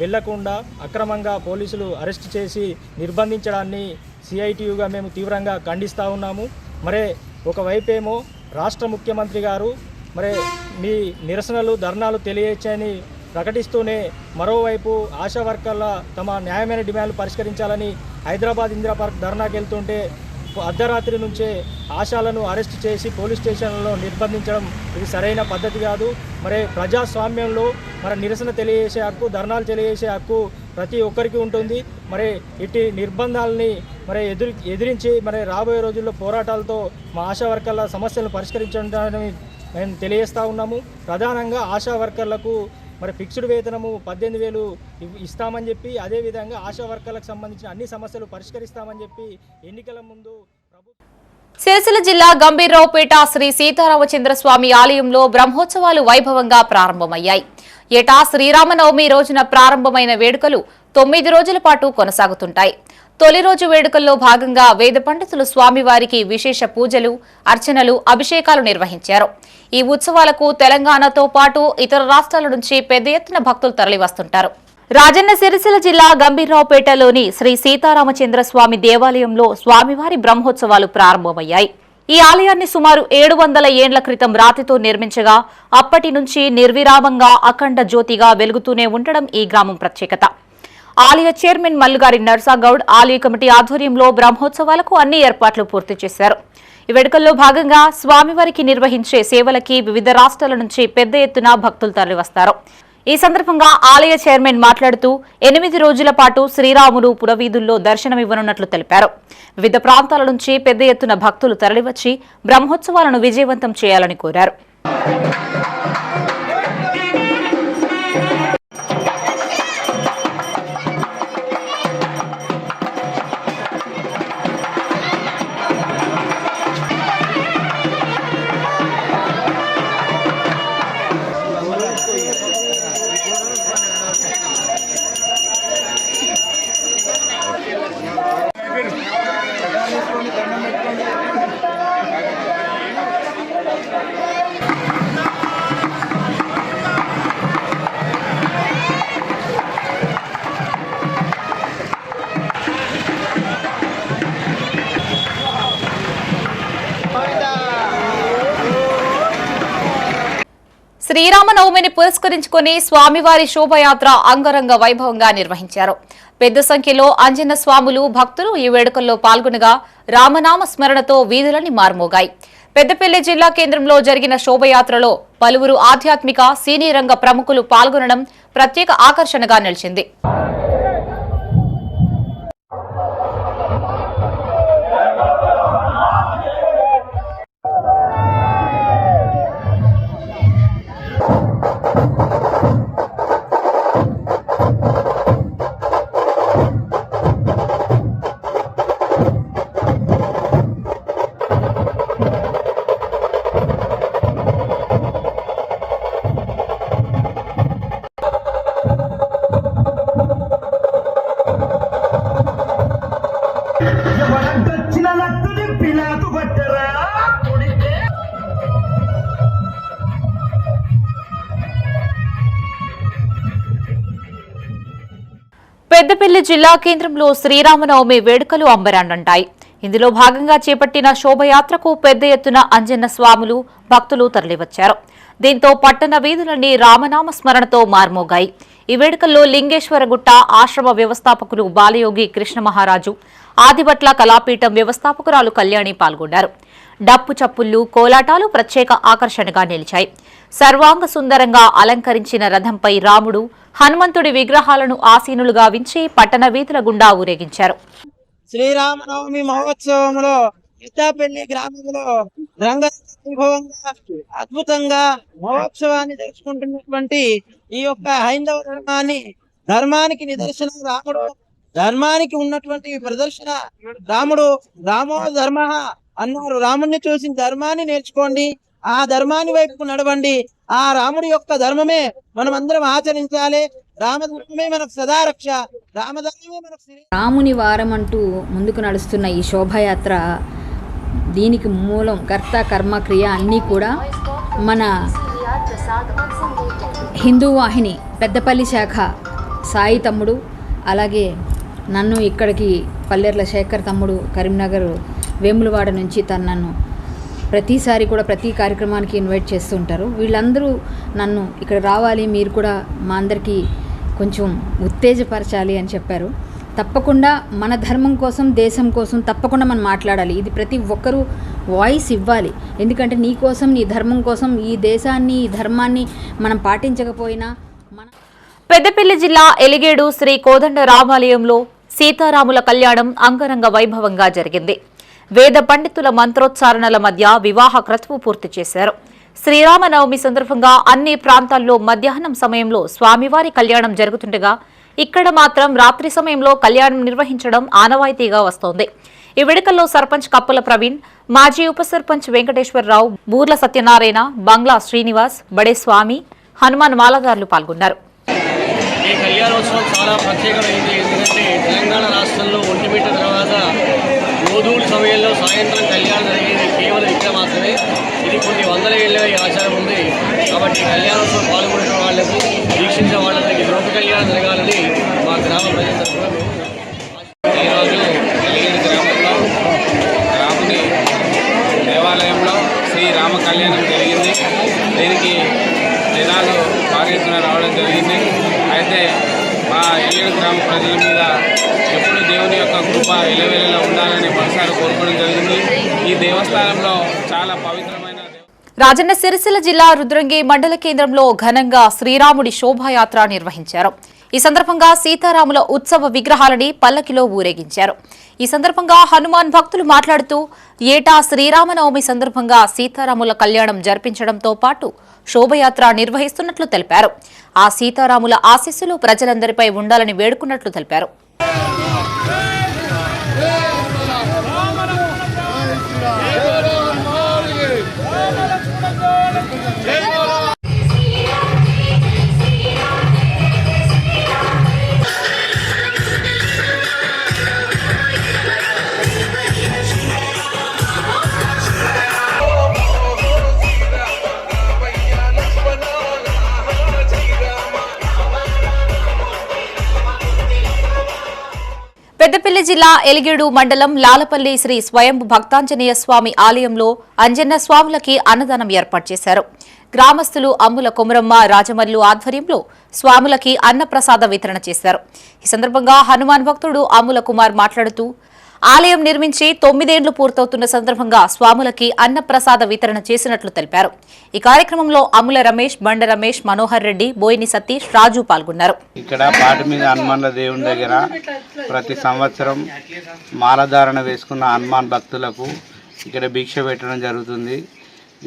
వెళ్లకుండా అక్రమంగా పోలీసులు అరెస్ట్ చేసి నిర్బంధించడాన్ని సిఐటియుగా మేము తీవ్రంగా ఖండిస్తూ ఉన్నాము. మరే ఒకవైపేమో రాష్ట్ర ముఖ్యమంత్రి గారు మరే మీ నిరసనలు, ధర్నాలు తెలియచేయని ప్రకటిస్తూనే మరోవైపు ఆశా వర్కర్ల తమ న్యాయమైన డిమాండ్లు పరిష్కరించాలని హైదరాబాద్ ఇందిరా పార్క్ ధర్నాకి వెళ్తుంటే అర్ధరాత్రి నుంచే ఆశాలను అరెస్ట్ చేసి పోలీస్ స్టేషన్లలో నిర్బంధించడం ఇది సరైన పద్ధతి కాదు. మరి ప్రజాస్వామ్యంలో మరి నిరసన తెలియజేసే హక్కు, ధర్నాలు తెలియజేసే హక్కు ప్రతి ఒక్కరికి ఉంటుంది. మరి ఇట్టి నిర్బంధాలని మరి ఎదిరించి మరి రాబోయే రోజుల్లో పోరాటాలతో మా ఆశా వర్కర్ల సమస్యలను పరిష్కరించడానికి మేము తెలియజేస్తూ ఉన్నాము. ప్రధానంగా ఆశా వర్కర్లకు మరి ఫిక్స్డ్ వేతనము 18,000 ఇస్తామని చెప్పి, అదేవిధంగా ఆశా వర్కర్లకు సంబంధించిన అన్ని సమస్యలు పరిష్కరిస్తామని చెప్పి ఎన్నికల ముందు సిరిసిల్ల జిల్లా గంభీర్రావుపేట శ్రీ సీతారామచంద్రస్వామి ఆలయంలో బ్రహ్మోత్సవాలు వైభవంగా ప్రారంభమయ్యాయి. ఏటా శ్రీరామనవమి రోజున ప్రారంభమైన వేడుకలు 9 రోజుల పాటు కొనసాగుతుంటాయి. తొలి రోజు వేడుకల్లో భాగంగా వేద పండితులు స్వామివారికి విశేష పూజలు, అర్చనలు, అభిషేకాలు నిర్వహించారు. ఈ ఉత్సవాలకు తెలంగాణతో పాటు ఇతర రాష్ట్రాల నుంచి పెద్ద ఎత్తున భక్తులు తరలివస్తుంటారు. రాజన్న సిరిసిల్ల జిల్లా గంభీర్రావుపేటలోని శ్రీ సీతారామచంద్రస్వామి దేవాలయంలో స్వామివారి బ్రహ్మోత్సవాలు ప్రారంభమయ్యాయి. ఈ ఆలయాన్ని సుమారు 700 ఏండ్ల క్రితం రాతితో నిర్మించగా అప్పటి నుంచి నిర్విరామంగా అఖండ జ్యోతిగా వెలుగుతూనే ఉండడం ఈ గ్రామం ప్రత్యేకత. ఆలయ చైర్మన్ మల్లుగారి నర్సాగౌడ్ ఆలయ కమిటీ ఆధ్వర్యంలో బ్రహ్మోత్సవాలకు అన్ని ఏర్పాట్లు పూర్తి చేశారు. ఈ వేడుకల్లో భాగంగా స్వామివారికి నిర్వహించే సేవలకి వివిధ రాష్ట్రాల నుంచి పెద్ద ఎత్తున భక్తులు తరలివస్తారు. ఈ సందర్భంగా ఆలయ చైర్మన్ మాట్లాడుతూ 8 రోజుల పాటు శ్రీరాములు పురవీధుల్లో దర్శనమివ్వనున్నట్లు తెలిపారు. వివిధ ప్రాంతాల నుంచి పెద్ద ఎత్తున భక్తులు తరలివచ్చి బ్రహ్మోత్సవాలను విజయవంతం చేయాలని కోరారు. శ్రీరామనవమిని పురస్కరించుకుని స్వామివారి శోభయాత్ర అంగరంగ వైభవంగా నిర్వహించారు. పెద్ద సంఖ్యలో అంజన్న స్వాములు భక్తులు ఈ వేడుకల్లో పాల్గొనగా రామనామ స్మరణతో వీధులన్నీ మారుమోగాయి. పెద్దపల్లి జిల్లా కేంద్రంలో జరిగిన శోభయాత్రలో పలువురు ఆధ్యాత్మిక సినీ రంగ ప్రముఖులు పాల్గొనడం ప్రత్యేక ఆకర్షణగా నిలిచింది. పెద్దపల్లి జిల్లా కేంద్రంలో శ్రీరామనవమి వేడుకలు అంబరాన్నంటాయి. ఇందులో భాగంగా చేపట్టిన శోభయాత్రకు పెద్ద ఎత్తున అంజన్న స్వాములు భక్తులు తరలివచ్చారు. దీంతో పట్టణ వీధులన్నీ రామనామ స్మరణతో మార్మోగాయి. ఈ వేడుకల్లో లింగేశ్వరగుట్ట ఆశ్రమ వ్యవస్థాపకులు బాలయోగి కృష్ణ మహారాజు, ఆదిభట్ల కళాపీఠం వ్యవస్థాపకురాలు కళ్యాణి పాల్గొన్నారు. డప్పు చప్పుళ్లు, కోలాటాలు ప్రత్యేక ఆకర్షణగా నిలిచాయి. సర్వాంగ సుందరంగా అలంకరించిన రథంపై రాముడు, హనుమంతుడి విగ్రహాలను ఆసీనులుగా వించి పట్టణ వీధుల గుండా ఊరేగించారు. శ్రీరామనవమి మహోత్సవంలో పెద్దపల్లి గ్రామంలో రంగవైభవంగా అద్భుతంగా మహోత్సవాన్ని జరుపుకుంటున్నటువంటి ఈ యొక్క హైందవ ధర్మానికి నిదర్శనం రాముడు, ధర్మానికి ఉన్నటువంటి ప్రదర్శన రాముడు. రామో ధర్మ అన్నారు. రాముడిని చూసి ధర్మాన్ని నేర్చుకోండి, ఆ ధర్మాన్ని వైపు నడవండి. ఆ రాముడి యొక్క ధర్మమే మనం అందరం ఆచరించాలి. రామధర్మమే మనకు సదారక్ష, రామధర్మమే మనకు రాముని వారం అంటూ ముందుకు నడుస్తున్న ఈ శోభయాత్ర, దీనికి మూలం కర్త కర్మ క్రియ అన్నీ కూడా మన హిందూ వాహిని పెద్దపల్లి శాఖ సాయి తమ్ముడు, అలాగే నన్ను ఇక్కడికి పల్లెర్ల శేఖర్ తమ్ముడు కరీంనగర్ వేములవాడ నుంచి నన్ను ప్రతిసారి కూడా ప్రతి కార్యక్రమానికి ఇన్వైట్ చేస్తూ ఉంటారు. వీళ్ళందరూ నన్ను ఇక్కడ రావాలి, మీరు కూడా మా అందరికీ కొంచెం ఉత్తేజపరచాలి అని చెప్పారు. తప్పకుండా మన ధర్మం కోసం, దేశం కోసం తప్పకుండా మనం మాట్లాడాలి. ఇది ప్రతి ఒక్కరూ వాయిస్ ఇవ్వాలి. ఎందుకంటే నీ కోసం, నీ ధర్మం కోసం, ఈ దేశాన్ని, ఈ ధర్మాన్ని మనం పాటించకపోయినా పెద్దపల్లి జిల్లా ఎలిగేడు శ్రీ కోదండ రామాలయంలో సీతారాముల కళ్యాణం అంగరంగ వైభవంగా జరిగింది. వేద పండితుల మంత్రోచ్చారణల మధ్య వివాహ క్రతువు పూర్తి చేశారు. శ్రీరామనవమి సందర్భంగా అన్ని ప్రాంతాల్లో మధ్యాహ్నం సమయంలో స్వామివారి కళ్యాణం జరుగుతుండగా ఇక్కడ మాత్రం రాత్రి సమయంలో కళ్యాణం నిర్వహించడం ఆనవాయితీగా వస్తోంది. ఈ వేడుకల్లో సర్పంచ్ కప్పల ప్రవీణ్, మాజీ ఉప సర్పంచ్ వెంకటేశ్వరరావు, బూర్ల సత్యనారాయణ, బంగ్లా శ్రీనివాస్, బడే స్వామి, హనుమాన్ మాలదారులు పాల్గొన్నారు. ఈ కళ్యాణోత్సవం చాలా ప్రత్యేకమైంది. ఎందుకంటే తెలంగాణ రాష్ట్రంలో ఒంటిమిట్ట తర్వాత గోధువుల సమయంలో సాయంత్రం కళ్యాణం జరిగేది కేవలం ఇక్కడ మాత్రమే. ఇది కొన్ని వందల ఏళ్ళ ఈ ఆచారం ఉంది. కాబట్టి కళ్యాణోత్సవం పాల్గొనే వాళ్లకు, వీక్షించే వాళ్ళకి లోక కళ్యాణం జరగాలని మా గ్రామ ప్రజల తరఫున ఈరోజు ఎలిగేడు గ్రామంలో రాముని దేవాలయంలో శ్రీరామ కళ్యాణం జరిగింది. దీనికి జనాలు భారీ ఎత్తున రావడం జరిగింది. అయితే మా ఎలిగేడు గ్రామ ప్రజల మీద ఎప్పుడు దేవుని యొక్క కృప ఇలవేళలా ఉండాలని మనసారి కోరుకోవడం జరిగింది. ఈ దేవస్థానంలో చాలా పవిత్రమైన రాజన్న సిరిసిల్ల జిల్లా రుద్రంగి మండల కేంద్రంలో ఘనంగా శ్రీరాముడి శోభాయాత్ర నిర్వహించారు. ఈ సందర్భంగా సీతారాముల ఉత్సవ విగ్రహాలని పల్లకిలో ఊరేగించారు. ఈ సందర్భంగా హనుమాన్ భక్తులు మాట్లాడుతూ ఏటా శ్రీరామనవమి సందర్భంగా సీతారాముల కళ్యాణం జరిపించడంతో పాటు శోభయాత్ర నిర్వహిస్తున్నట్లు తెలిపారు. ఆ సీతారాముల ఆశీస్సులు ప్రజలందరిపై ఉండాలని వేడుకున్నట్లు తెలిపారు. పెద్దపల్లి జిల్లా ఎలిగేడు మండలం లాలపల్లి శ్రీ స్వయంభు భక్తాంజనేయ స్వామి ఆలయంలో అంజన్న స్వాములకి అన్నదానం ఏర్పాటు చేశారు. గ్రామస్తులు అమ్ముల కొమరమ్మ రాజమల్లు ఆధ్వర్యంలో స్వాములకి అన్నప్రసాద వితరణ చేశారు. ఈ సందర్భంగా హనుమాన్ భక్తుడు అమ్ముల కుమార్ మాట్లాడుతూ ఆలయం నిర్మించి 9 ఏళ్లు పూర్తవుతున్న సందర్భంగా స్వాములకి అన్నప్రసాద వితరణ చేసినట్లు తెలిపారు. ఈ కార్యక్రమంలో అమ్ముల రమేష్, బండ రమేష్, మనోహర్ రెడ్డి, బోయిని సతీష్, రాజు పాల్గొన్నారు. ఇక్కడ పాటి మీద హనుమాన్ల దేవుని దగ్గర ప్రతి సంవత్సరం మాలధారణ వేసుకున్న హనుమాన్ భక్తులకు ఇక్కడ భిక్ష పెట్టడం జరుగుతుంది.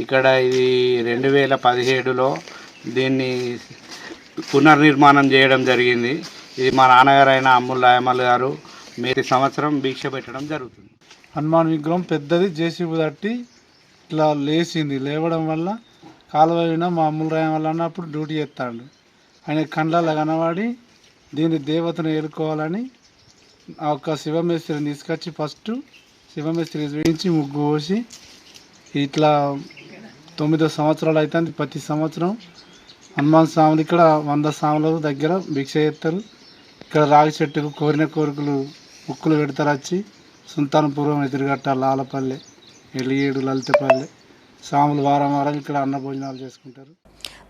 ఇక్కడ ఇది 2017లో దీన్ని పునర్నిర్మాణం చేయడం జరిగింది. ఇది మా నాన్నగారు అయిన అమ్ముల రాయమల్ గారు ప్రతి సంవత్సరం భిక్ష పెట్టడం జరుగుతుంది. హనుమాన్ విగ్రహం పెద్దది జేసీబీ తట్టి ఇట్లా లేచింది. లేవడం వల్ల కాలువైన మా అమ్ముల రాయమల్ అన్నప్పుడు డ్యూటీ చేస్తాడు. ఆయన కండ్లలో కనబడి దీని దేవతను ఏలుకోవాలని ఆ ఒక్క శివమేస్త్రిని తీసుకొచ్చి ఫస్ట్ శివమేస్త్రి వేయించి ముగ్గు పోసి ఇట్లా 9 సంవత్సరాలు అవుతుంది. ప్రతి సంవత్సరం హనుమాన్ స్వాములు ఇక్కడ 100 స్వాముల దగ్గర భిక్ష చేస్తారు. ఇక్కడ రాగి చెట్టుకు కోరిన కోరికలు ముక్కులు పెడతారు. వచ్చి సుల్తాన్పురం, ఎదురుగట్ట, లాలపల్లె, ఎలియేడు, లలితపల్లె స్వాములు వారం ఇక్కడ అన్న భోజనాలు చేసుకుంటారు.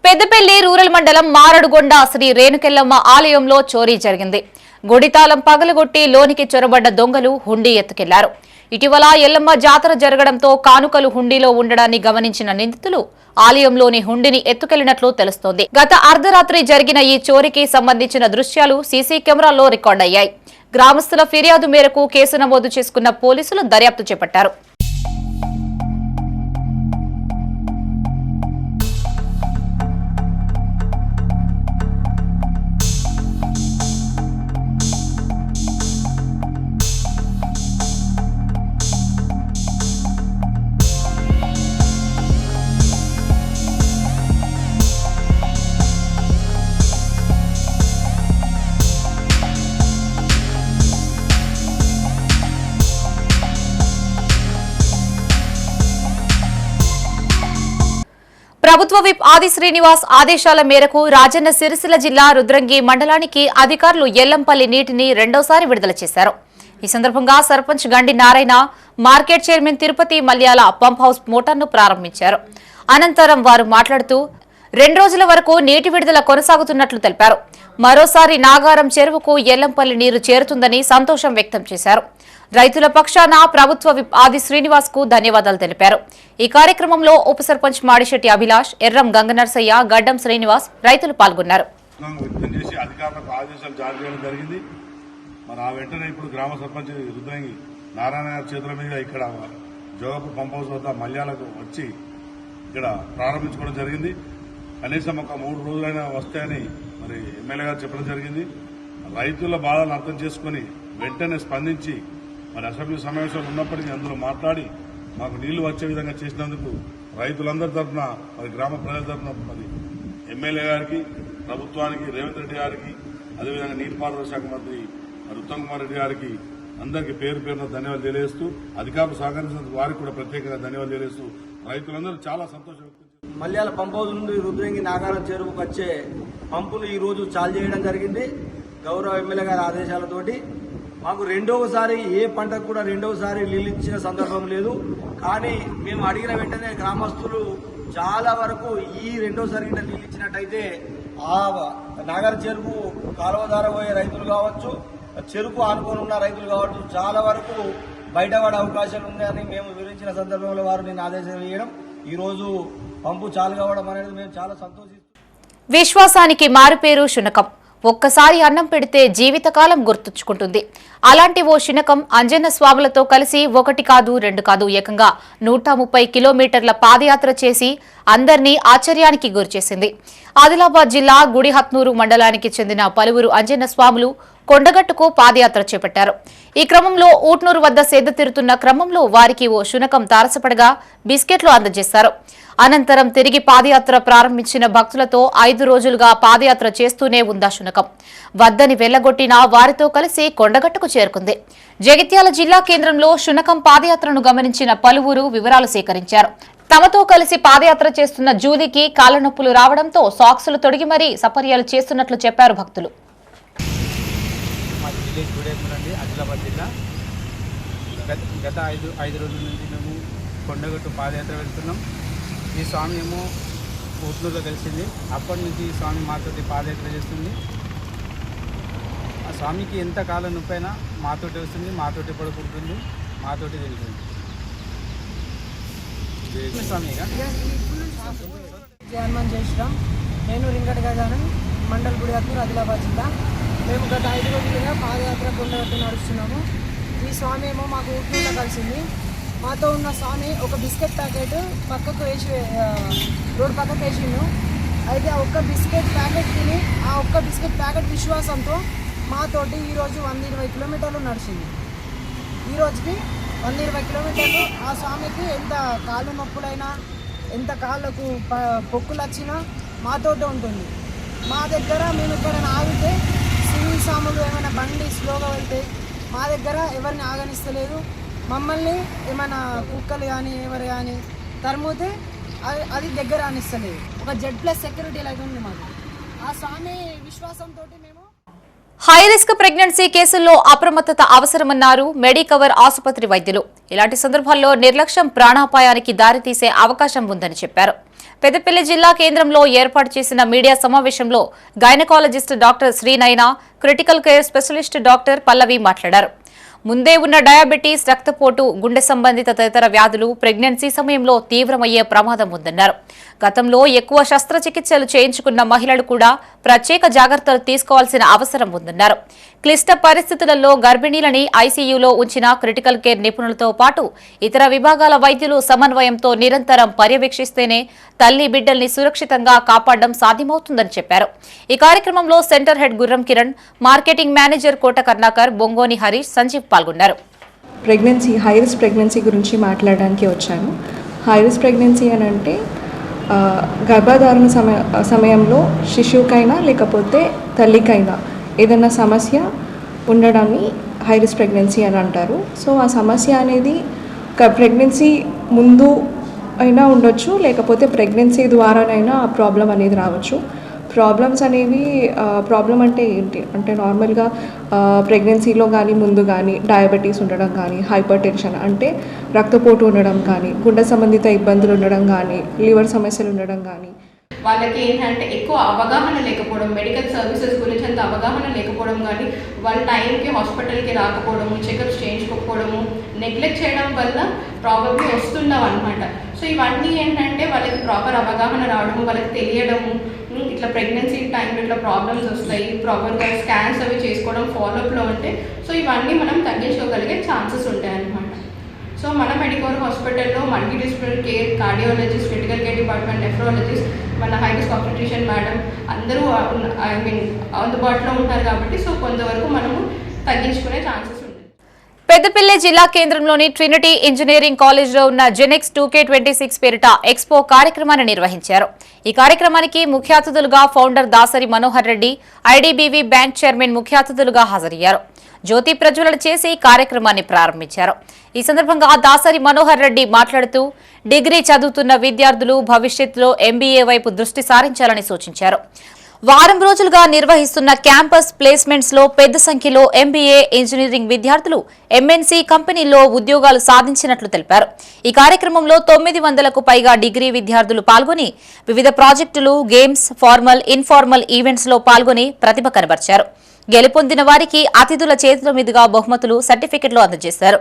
పెద్దపల్లి రూరల్ మండలం మారడుగొండ శ్రీ రేణుకెల్లమ్మ ఆలయంలో చోరీ జరిగింది. గుడితాళం పగలగొట్టి లోనికి చొరబడ్డ దొంగలు హుండీ ఎత్తుకెళ్లారు. ఇటీవల ఎల్లమ్మ జాతర జరగడంతో కానుకలు హుండీలో ఉండడాన్ని గమనించిన నిందితులు ఆలయంలోని హుండీని ఎత్తుకెళ్లినట్లు తెలుస్తోంది. గత అర్ధరాత్రి జరిగిన ఈ చోరీకి సంబంధించిన దృశ్యాలు సీసీ కెమెరాల్లో రికార్డయ్యాయి. గ్రామస్తుల ఫిర్యాదు మేరకు కేసు నమోదు చేసుకున్న పోలీసులు దర్యాప్తు చేపట్టారు. ప్రభుత్వ విప్ ఆది శ్రీనివాస్ ఆదేశాల మేరకు రాజన్న సిరిసిల్ల జిల్లా రుద్రంగి మండలానికి అధికారులు ఎల్లంపల్లి నీటిని రెండోసారి విడుదల చేశారు. ఈ సందర్భంగా sarpanch Gandi Narayana, market chairman Tirupati Malyala pump house మోటార్ను ప్రారంభించారు. అనంతరం వారు మాట్లాడుతూ 2 రోజుల వరకు నీటి విడుదల కొనసాగుతున్నట్లు తెలిపారు. మరోసారి నాగారం చెరువుకు ఎల్లంపల్లి నీరు చేరుతుందని సంతోషం వ్యక్తం చేశారు. రైతుల పక్షాన ప్రభుత్వ విప్ ఆది శ్రీనివాస్ కు ధన్యవాదాలు తెలిపారు. ఈ కార్యక్రమంలో ఉప సర్పంచ్ మాడిశెట్టి అభిలాష్, ఎర్రం గంగనర్సయ్య, గడ్డం శ్రీనివాస్ రైతులు పాల్గొన్నారు. అధికారులకు ఆదేశాలు జారీ చేయడం జరిగింది. మరి ఆ వెంటనే ఇప్పుడు గ్రామ సర్పంచ్ రుద్రంగి నారాయణ గారి చేతుల మీద ఇక్కడ జోగపూర్ పంప్ హౌస్ వద్ద మల్యాలకు వచ్చి ఇక్కడ ప్రారంభించుకోవడం జరిగింది. కనీసం ఒక 3 రోజులైనా వస్తాయని మరి ఎమ్మెల్యే గారు చెప్పడం జరిగింది. రైతుల బాధలను అర్థం చేసుకుని వెంటనే స్పందించి మరి అసెంబ్లీ సమావేశాలు ఉన్నప్పటికీ అందులో మాట్లాడి మాకు నీళ్లు వచ్చే విధంగా చేసినందుకు రైతులందరి తరఫున మరి గ్రామ ప్రజల తరఫున మరి ఎమ్మెల్యే గారికి, ప్రభుత్వానికి, రేవంత్ రెడ్డి గారికి, అదేవిధంగా నీటిపారుదల శాఖ మంత్రి మరి ఉత్తమ్ కుమార్ రెడ్డి గారికి అందరికీ పేరు పేరున ధన్యవాదాలు తెలియజేస్తూ, అధికారులు సహకరించినందుకు వారికి కూడా ప్రత్యేకంగా ధన్యవాదాలు తెలియజేస్తూ రైతులందరూ చాలా సంతోషం వ్యక్తం చేశారు. మల్యాల పంప్ హౌస్ నుండి రుద్రంగి నాగారం చెరువుకు వచ్చే పంపులు ఈ రోజు చాలు చేయడం జరిగింది. గౌరవ ఎమ్మెల్యే గారి ఆదేశాలతోటి మాకు రెండవసారి ఏ పంటకు కూడా రెండవసారి నీళ్ళు ఇచ్చిన సందర్భం లేదు. కానీ మేము అడిగిన వెంటనే గ్రామస్తులు చాలా వరకు ఈ రెండోసారి నీళ్ళు ఇచ్చినట్టయితే ఆ నాగర్ చెరుకు కాలువ ద్వారా పోయే రైతులు కావచ్చు, చెరుకు ఆనుకొని ఉన్న రైతులు కావచ్చు, చాలా వరకు బయటపడే అవకాశాలు ఉన్నాయని మేము వివరించిన సందర్భంలో వారు నేను ఆదేశాలు ఇవ్వడం, ఈరోజు పంపు చాలు కావడం అనేది మేము చాలా సంతోషిస్తున్నాం. విశ్వాసానికి మారుపేరు శునకం. ఒక్కసారి అన్నం పెడితే జీవితకాలం గుర్తుంచుకుంటుంది. అలాంటి ఓ శునకం అంజన్న స్వాములతో కలిసి 1 కాదు 2 కాదు ఏకంగా 130 కిలోమీటర్ల పాదయాత్ర చేసి అందరినీ ఆశ్చర్యానికి గురిచేసింది. ఆదిలాబాద్ జిల్లా గుడిహత్నూరు మండలానికి చెందిన పలువురు అంజన్న స్వాములు కొండగట్టుకు పాదయాత్ర చేపట్టారు. ఈ క్రమంలో ఊట్నూరు వద్ద సేద తీరుతున్న క్రమంలో వారికి ఓ శునకం తారసపడగా బిస్కెట్లు అందజేశారు. అనంతరం తిరిగి పాదయాత్ర ప్రారంభించిన భక్తులతో 5 రోజులుగా పాదయాత్ర చేస్తూనే ఉందా శునకం. వద్దని వెళ్లగొట్టిన వారితో కలిసి కొండగట్టుకు చేరుకుంది. జగిత్యాల జిల్లా కేంద్రంలో శునకం పాదయాత్రను గమనించిన పలువురు వివరాలు సేకరించారు. తమతో కలిసి పాదయాత్ర చేస్తున్న జూలీకి కాళ్ల నొప్పులు రావడంతో సాక్సులు తొడిగి మరీ సపర్యాలు చేస్తున్నట్లు చెప్పారు భక్తులు. ఆదిలాబాద్ జిల్లా గత 5 రోజుల నుంచి మేము కొండగట్టు పాదయాత్ర వెళ్తున్నాం. ఈ స్వామి ఏమో ఊట్లూరులో కలిసింది. అప్పటి నుంచి స్వామి మాతోటి పాదయాత్ర చేస్తుంది. ఆ స్వామికి ఎంత కాలం నొప్పైనా మాతోటి వస్తుంది, మాతోటి పడుకుంటుంది, మాతోటి తిరుగుతుంది. స్వామిగా జయన్మన్ జయశ్రామ్. నేను రింగట్ గజానన్, మండల్ గుడియాత్మూర్, ఆదిలాబాద్ జిల్లా. మేము గత 5 రోజులుగా పాదయాత్ర కొండగట్టు నడుస్తున్నాము. ఈ స్వామి ఏమో మాకు ఊట్లూరులో కలిసింది. మాతో ఉన్న స్వామి ఒక బిస్కెట్ ప్యాకెట్ పక్కకు వేసి రోడ్డు పక్కకు వేసిండు. అయితే ఆ ఒక్క బిస్కెట్ ప్యాకెట్ తిని ఆ ఒక్క బిస్కెట్ ప్యాకెట్ విశ్వాసంతో మాతోటి ఈరోజు 120 కిలోమీటర్లు నడిచింది. ఈరోజుకి 120 కిలోమీటర్లు ఆ స్వామికి ఎంత కాళ్ళు నొప్పులైనా, ఎంత కాళ్ళకు పొక్కులు వచ్చినా మాతోటే ఉంటుంది. మా దగ్గర మేము ఎక్కడైనా ఆగితే సివిల్ సాములు ఏమైనా బండి స్లోగా వెళ్తే మా దగ్గర ఎవరిని ఆగనిస్తలేదు. మమ్మల్ని ఏమైనా కుక్కలు కానీ ఎవరు కానీ తరుముతే అది దగ్గర అనిస్తలేదు. ఒక Z+ సెక్యూరిటీ లాగా ఉంది మాకు. ఆ స్వామి విశ్వాసంతో మేము హై రిస్క్ ప్రెగ్నెన్సీ కేసుల్లో అప్రమత్తత అవసరమన్నారు మెడికవర్ ఆసుపత్రి వైద్యులు. ఇలాంటి సందర్భాల్లో నిర్లక్ష్యం ప్రాణాపాయానికి దారితీసే అవకాశం ఉందని చెప్పారు. పెద్దపల్లి జిల్లా కేంద్రంలో ఏర్పాటు చేసిన మీడియా సమావేశంలో gynaecologist doctor Srinayana, critical care specialist doctor Pallavi మాట్లాడారు. ముందే ఉన్న డయాబెటీస్, రక్తపోటు, గుండె సంబంధిత తదితర వ్యాధులు ప్రెగ్నెన్సీ సమయంలో తీవ్రమయ్యే ప్రమాదం ఉందన్నారు. గతంలో ఎక్కువ శస్త్రచికిత్సలు చేయించుకున్న మహిళలు కూడా ప్రత్యేక జాగ్రత్తలు తీసుకోవాల్సిన అవసరం ఉందన్నారు. క్లిష్ట పరిస్థితులలో గర్భిణీలని ఐసీయూలో ఉంచిన క్రిటికల్ కేర్ నిపుణులతో పాటు ఇతర విభాగాల వైద్యులు సమన్వయంతో నిరంతరం పర్యవేక్షిస్తేనే తల్లి బిడ్డల్ని సురక్షితంగా కాపాడడం సాధ్యమవుతుందని చెప్పారు. ఈ కార్యక్రమంలో సెంటర్ హెడ్ గుర్రం కిరణ్, మార్కెటింగ్ మేనేజర్ కోట కర్ణాకర్, బొంగోని హరీష్, సంజీవ్ పాల్గొన్నారు. హై రిస్క్ ప్రెగ్నెన్సీ గురించి మాట్లాడడానికి వచ్చాను. హై రిస్క్ ప్రెగ్నెన్సీ అని అంటే గర్భధారణ సమయంలో శిశువుకైనా లేకపోతే తల్లికైనా ఏదైనా సమస్య ఉండడాన్ని హై రిస్క్ ప్రెగ్నెన్సీ అని అంటారు. సో ఆ సమస్య అనేది ప్రెగ్నెన్సీ ముందు అయినా ఉండొచ్చు, లేకపోతే ప్రెగ్నెన్సీ ద్వారానైనా ఆ ప్రాబ్లం అనేది రావచ్చు. ప్రాబ్లమ్స్ అనేవి ప్రాబ్లం అంటే ఏంటి అంటే నార్మల్గా ప్రెగ్నెన్సీలో కానీ ముందు కానీ డయాబెటీస్ ఉండడం కానీ, హైపర్ టెన్షన్ అంటే రక్తపోటు ఉండడం కానీ, గుండె సంబంధిత ఇబ్బందులు ఉండడం కానీ, లివర్ సమస్యలు ఉండడం కానీ, వాళ్ళకి ఏంటంటే ఎక్కువ అవగాహన లేకపోవడం, మెడికల్ సర్వీసెస్ గురించి అంత అవగాహన లేకపోవడం కానీ, వాళ్ళ టైంకి హాస్పిటల్కి రాకపోవడము, చెకప్స్ చేయించుకోకపోవడము, నెగ్లెక్ట్ చేయడం వల్ల ప్రాబ్లమ్స్ వస్తుండవు అనమాట. సో ఇవన్నీ ఏంటంటే వాళ్ళకి ప్రాపర్ అవగాహన రావడము, వాళ్ళకి తెలియడము, ఇట్లా ప్రెగ్నెన్సీ టైంలో ఇట్లా ప్రాబ్లమ్స్ వస్తాయి, ప్రాపర్గా స్కాన్స్ అవి చేసుకోవడం ఫాలోఅప్లో ఉంటే సో ఇవన్నీ మనం తగ్గించుకోగలిగే ఛాన్సెస్ ఉంటాయి అన్నమాట. సో మన మెడికవర్ హాస్పిటల్లో multi disciplinary care, cardiologist, critical care department, nephrologist, మన హై రిస్క్ ఆబ్స్టెట్రిషియన్ మేడం అందరూ అందుబాటులో ఉంటారు కాబట్టి సో కొంతవరకు మనము తగ్గించుకునే ఛాన్సెస్ ఉంటాయి. పెద్దపల్లి జిల్లా కేంద్రంలోని ట్రినిటీ ఇంజనీరింగ్ కాలేజ్లో ఉన్న జెనెక్స్ 2K26 పేరిట ఎక్స్పో కార్యక్రమాన్ని నిర్వహించారు. ఈ కార్యక్రమానికి ముఖ్య అతిథులుగా founder Dasari Manohar Reddy, IDBI bank chairman ముఖ్య అతిథులుగా హాజరయ్యారు. జ్యోతి ప్రజ్వలన చేసి కార్యక్రమాన్ని ప్రారంభించారు. ఈ సందర్భంగా దాసరి మనోహర్ రెడ్డి మాట్లాడుతూ డిగ్రీ చదువుతున్న విద్యార్థులు భవిష్యత్తులో MBA వైపు దృష్టి సారించాలని సూచించారు. వారం రోజులుగా నిర్వహిస్తున్న క్యాంపస్ ప్లేస్మెంట్స్ లో పెద్ద సంఖ్యలో MBA ఇంజనీరింగ్ విద్యార్థులు MNC కంపెనీల్లో ఉద్యోగాలు సాధించినట్లు తెలిపారు. ఈ కార్యక్రమంలో 900కు పైగా డిగ్రీ విద్యార్థులు పాల్గొని వివిధ ప్రాజెక్టులు, గేమ్స్, ఫార్మల్, ఇన్ఫార్మల్ ఈవెంట్స్ లో పాల్గొని ప్రతిభ కనబర్చారు. గెలుపొందిన వారికి అతిథుల చేతుల మీదుగా బహుమతులు, సర్టిఫికెట్లు అందజేశారు.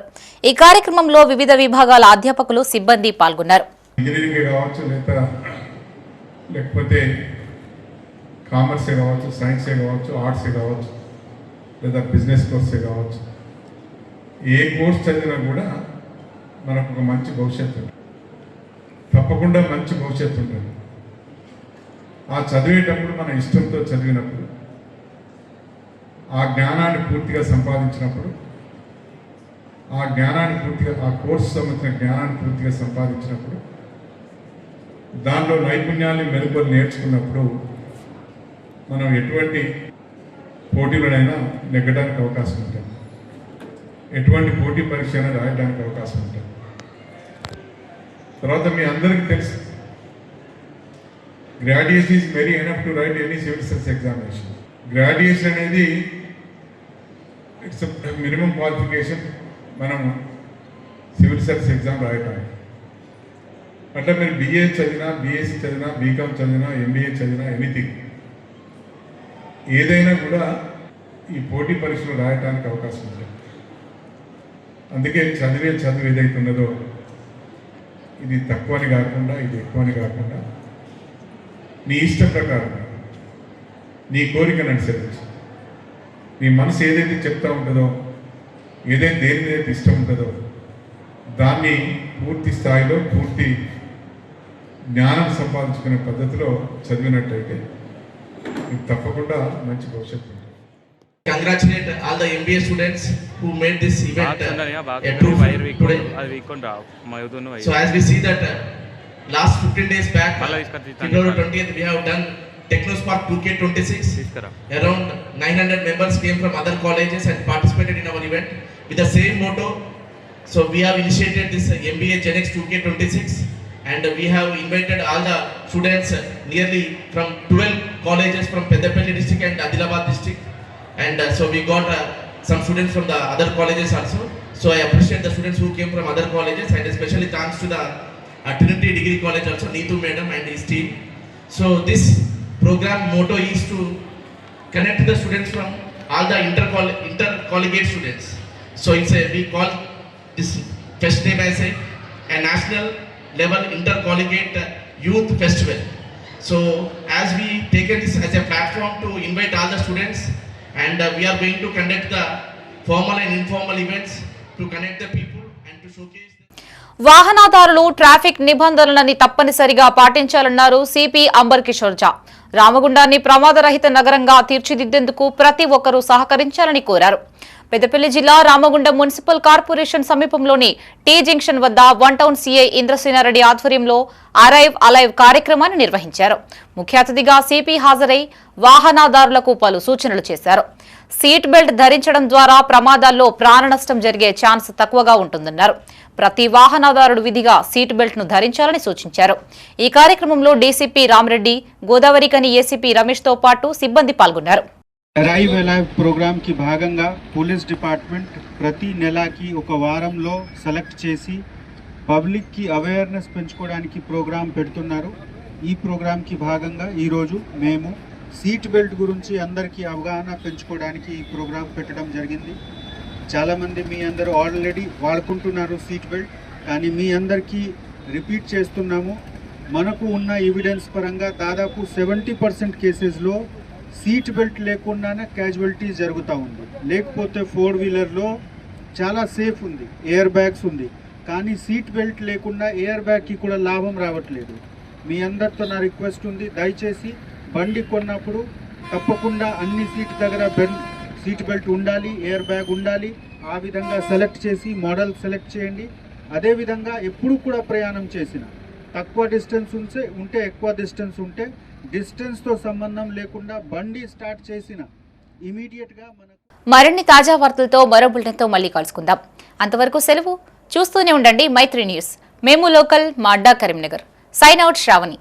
ఈ కార్యక్రమంలో వివిధ విభాగాల అధ్యాపకులు, సిబ్బంది పాల్గొన్నారు. కామర్సే కావచ్చు, సైన్సే కావచ్చు, ఆర్ట్సే కావచ్చు, లేదా బిజినెస్ కోర్సే కావచ్చు, ఏ కోర్స్ చదివినా కూడా మనకు ఒక మంచి భవిష్యత్తు ఉంటుంది. తప్పకుండా మంచి భవిష్యత్తు ఉంటుంది. ఆ చదివేటప్పుడు మన ఇష్టంతో చదివినప్పుడు, ఆ జ్ఞానాన్ని పూర్తిగా సంపాదించినప్పుడు, ఆ కోర్సు సంబంధించిన జ్ఞానాన్ని పూర్తిగా సంపాదించినప్పుడు, దానిలో నైపుణ్యాన్ని మెరుగులు నేర్చుకున్నప్పుడు మనం ఎటువంటి పోటీలనైనా నెగ్గడానికి అవకాశం ఉంటుంది. ఎటువంటి పోటీ పరీక్ష అయినా రాయడానికి అవకాశం ఉంటుంది. తర్వాత మీ అందరికీ తెలుసు, graduation is very enough to right any civil service examination. Graduation అనేది ఇట్స్ మినిమం క్వాలిఫికేషన్ మనం సివిల్ సర్వీస్ ఎగ్జామ్ రాయడానికి. అట్లా మీరు BA చదివినా, BSc చదివినా, బీకామ్ చదివినా, MBA చదివినా, ఎనీథింగ్ ఏదైనా కూడా ఈ పోటీ పరీక్షలు రాయడానికి అవకాశం ఉంది. అందుకే చదువు ఏదైతే ఉన్నదో ఇది తక్కువని కాకుండా, ఇది ఎక్కువని కాకుండా నీ ఇష్ట ప్రకారం నీ కోరికను అనుసరించి నీ మనసు ఏదైతే చెప్తా ఉంటుందో, ఏదైతే దేని మీద ఇష్టం ఉంటుందో దాన్ని పూర్తి స్థాయిలో పూర్తి జ్ఞానం సంపాదించుకునే పద్ధతిలో చదివినట్టయితే తప్పకుండా మంచి భవిష్యత్తు ఉంటుంది. Congratulate all the MBA students who made this event a true today. So as we see that last 15 days back, February 20th, we have done TechnoSpark 2K26. Around 900 members came from other colleges and participated in our event with the same motto. So we have initiated this MBA GenX 2K26 and we have invited all the students nearly from 12 colleges from Peddapalli district and Adilabad district. And so we got some students from the other colleges also. So I appreciate the students who came from other colleges and especially thanks to the Trinity Degree College also, Neetu Madam and his team. So this program motto is to connect the students from all the intercollegiate students. So we call this fest name as a national level intercollegiate youth festival. So as we taken this as a platform to invite all the students, and we are going to conduct the formal and informal events to connect the people and to showcase. వాహనదారులు traffic నిబంధనలని తప్పనిసరిగా పాటించాలన్నారు CP amber Kishore ఝా. రామగుండాన్ని ప్రమాదరహిత నగరంగా తీర్చిదిద్దేందుకు ప్రతి ఒక్కరూ సహకరించాలని కోరారు. పెద్దపల్లి జిల్లా Ramagundam municipal corporation సమీపంలోని టీ జంక్షన్ వద్ద 1 టౌన్ సీఐ ఇంద్రసేనారెడ్డి ఆధ్వర్యంలో అరైవ్ అలైవ్ కార్యక్రమాన్ని నిర్వహించారు. ముఖ్య అతిథిగా సిపి హాజరై వాహనదారులకు పలు సూచనలు చేశారు. సీట్ బెల్ట్ ధరించడం ద్వారా ప్రమాదాల్లో ప్రాణ నష్టం జరిగే ఛాన్స్ తక్కువగా ఉంటుందన్నారు. ప్రతి వాహనదారుడు విధిగా సీట్ బెల్ట్ ను ధరించాలని సూచించారు. ఈ కార్యక్రమంలో డీసీపీ రామరెడ్డి, గోదావరికని ఏసీపీ రమేష్ తో పాటు సిబ్బంది పాల్గొన్నారు. అరైవ్ అలైవ్ ప్రోగ్రామ్ కి భాగంగా పోలీస్ డిపార్ట్మెంట్ ప్రతి నెలకి ఒక వారంలో సెలెక్ట్ చేసి పబ్లిక్ కి అవేర్నెస్ పెంచుకోవడానికి ప్రోగ్రాం పెడుతున్నారు. ఈ ప్రోగ్రామ్ కి భాగంగా ఈరోజు మేము సీట్ బెల్ట్ గురించి అందరికీ అవగాహన పెంచుకోవడానికి ఈ ప్రోగ్రాం పెట్టడం జరిగింది. చాలామంది మీ అందరూ ఆల్రెడీ వాడుకుంటున్నారు సీట్ బెల్ట్, కానీ మీ అందరికీ రిపీట్ చేస్తున్నాము. మనకు ఉన్న ఎవిడెన్స్ పరంగా దాదాపు 70% కేసెస్లో సీట్ బెల్ట్ లేకుండానే క్యాజువాలిటీస్ జరుగుతూ ఉంది. లేకపోతే 4 వీలర్లో చాలా సేఫ్ ఉంది, ఎయిర్ బ్యాగ్స్ ఉంది, కానీ సీట్ బెల్ట్ లేకుండా ఎయిర్ బ్యాగ్కి కూడా లాభం రావట్లేదు. మీ అందరితో నా రిక్వెస్ట్ ఉంది, దయచేసి బండి కొన్నప్పుడు తప్పకుండా అన్ని సీట్ దగ్గర సీట్ బెల్ట్ ఉండాలి, ఎయిర్ బ్యాగ్ ఉండాలి. ఆ విధంగా సెలెక్ట్ చేసి మోడల్ సెలెక్ట్ చేయండి. అదేవిధంగా ఎప్పుడు కూడా ప్రయాణం చేసిన తక్కువ డిస్టెన్స్ ఉంటే ఎక్కువ డిస్టెన్స్ ఉంటే డిస్టెన్స్తో సంబంధం లేకుండా బండి స్టార్ట్ చేసిన ఇమీడియట్గా మరిన్ని తాజా వార్తలతో మరో బులెటిన్తో మళ్ళీ కలుసుకుందాం. అంతవరకు సెలవు. చూస్తూనే ఉండండి మైత్రి న్యూస్. మేము లోకల్, మా అడ్డా కరీంనగర్. Sign out Shravani.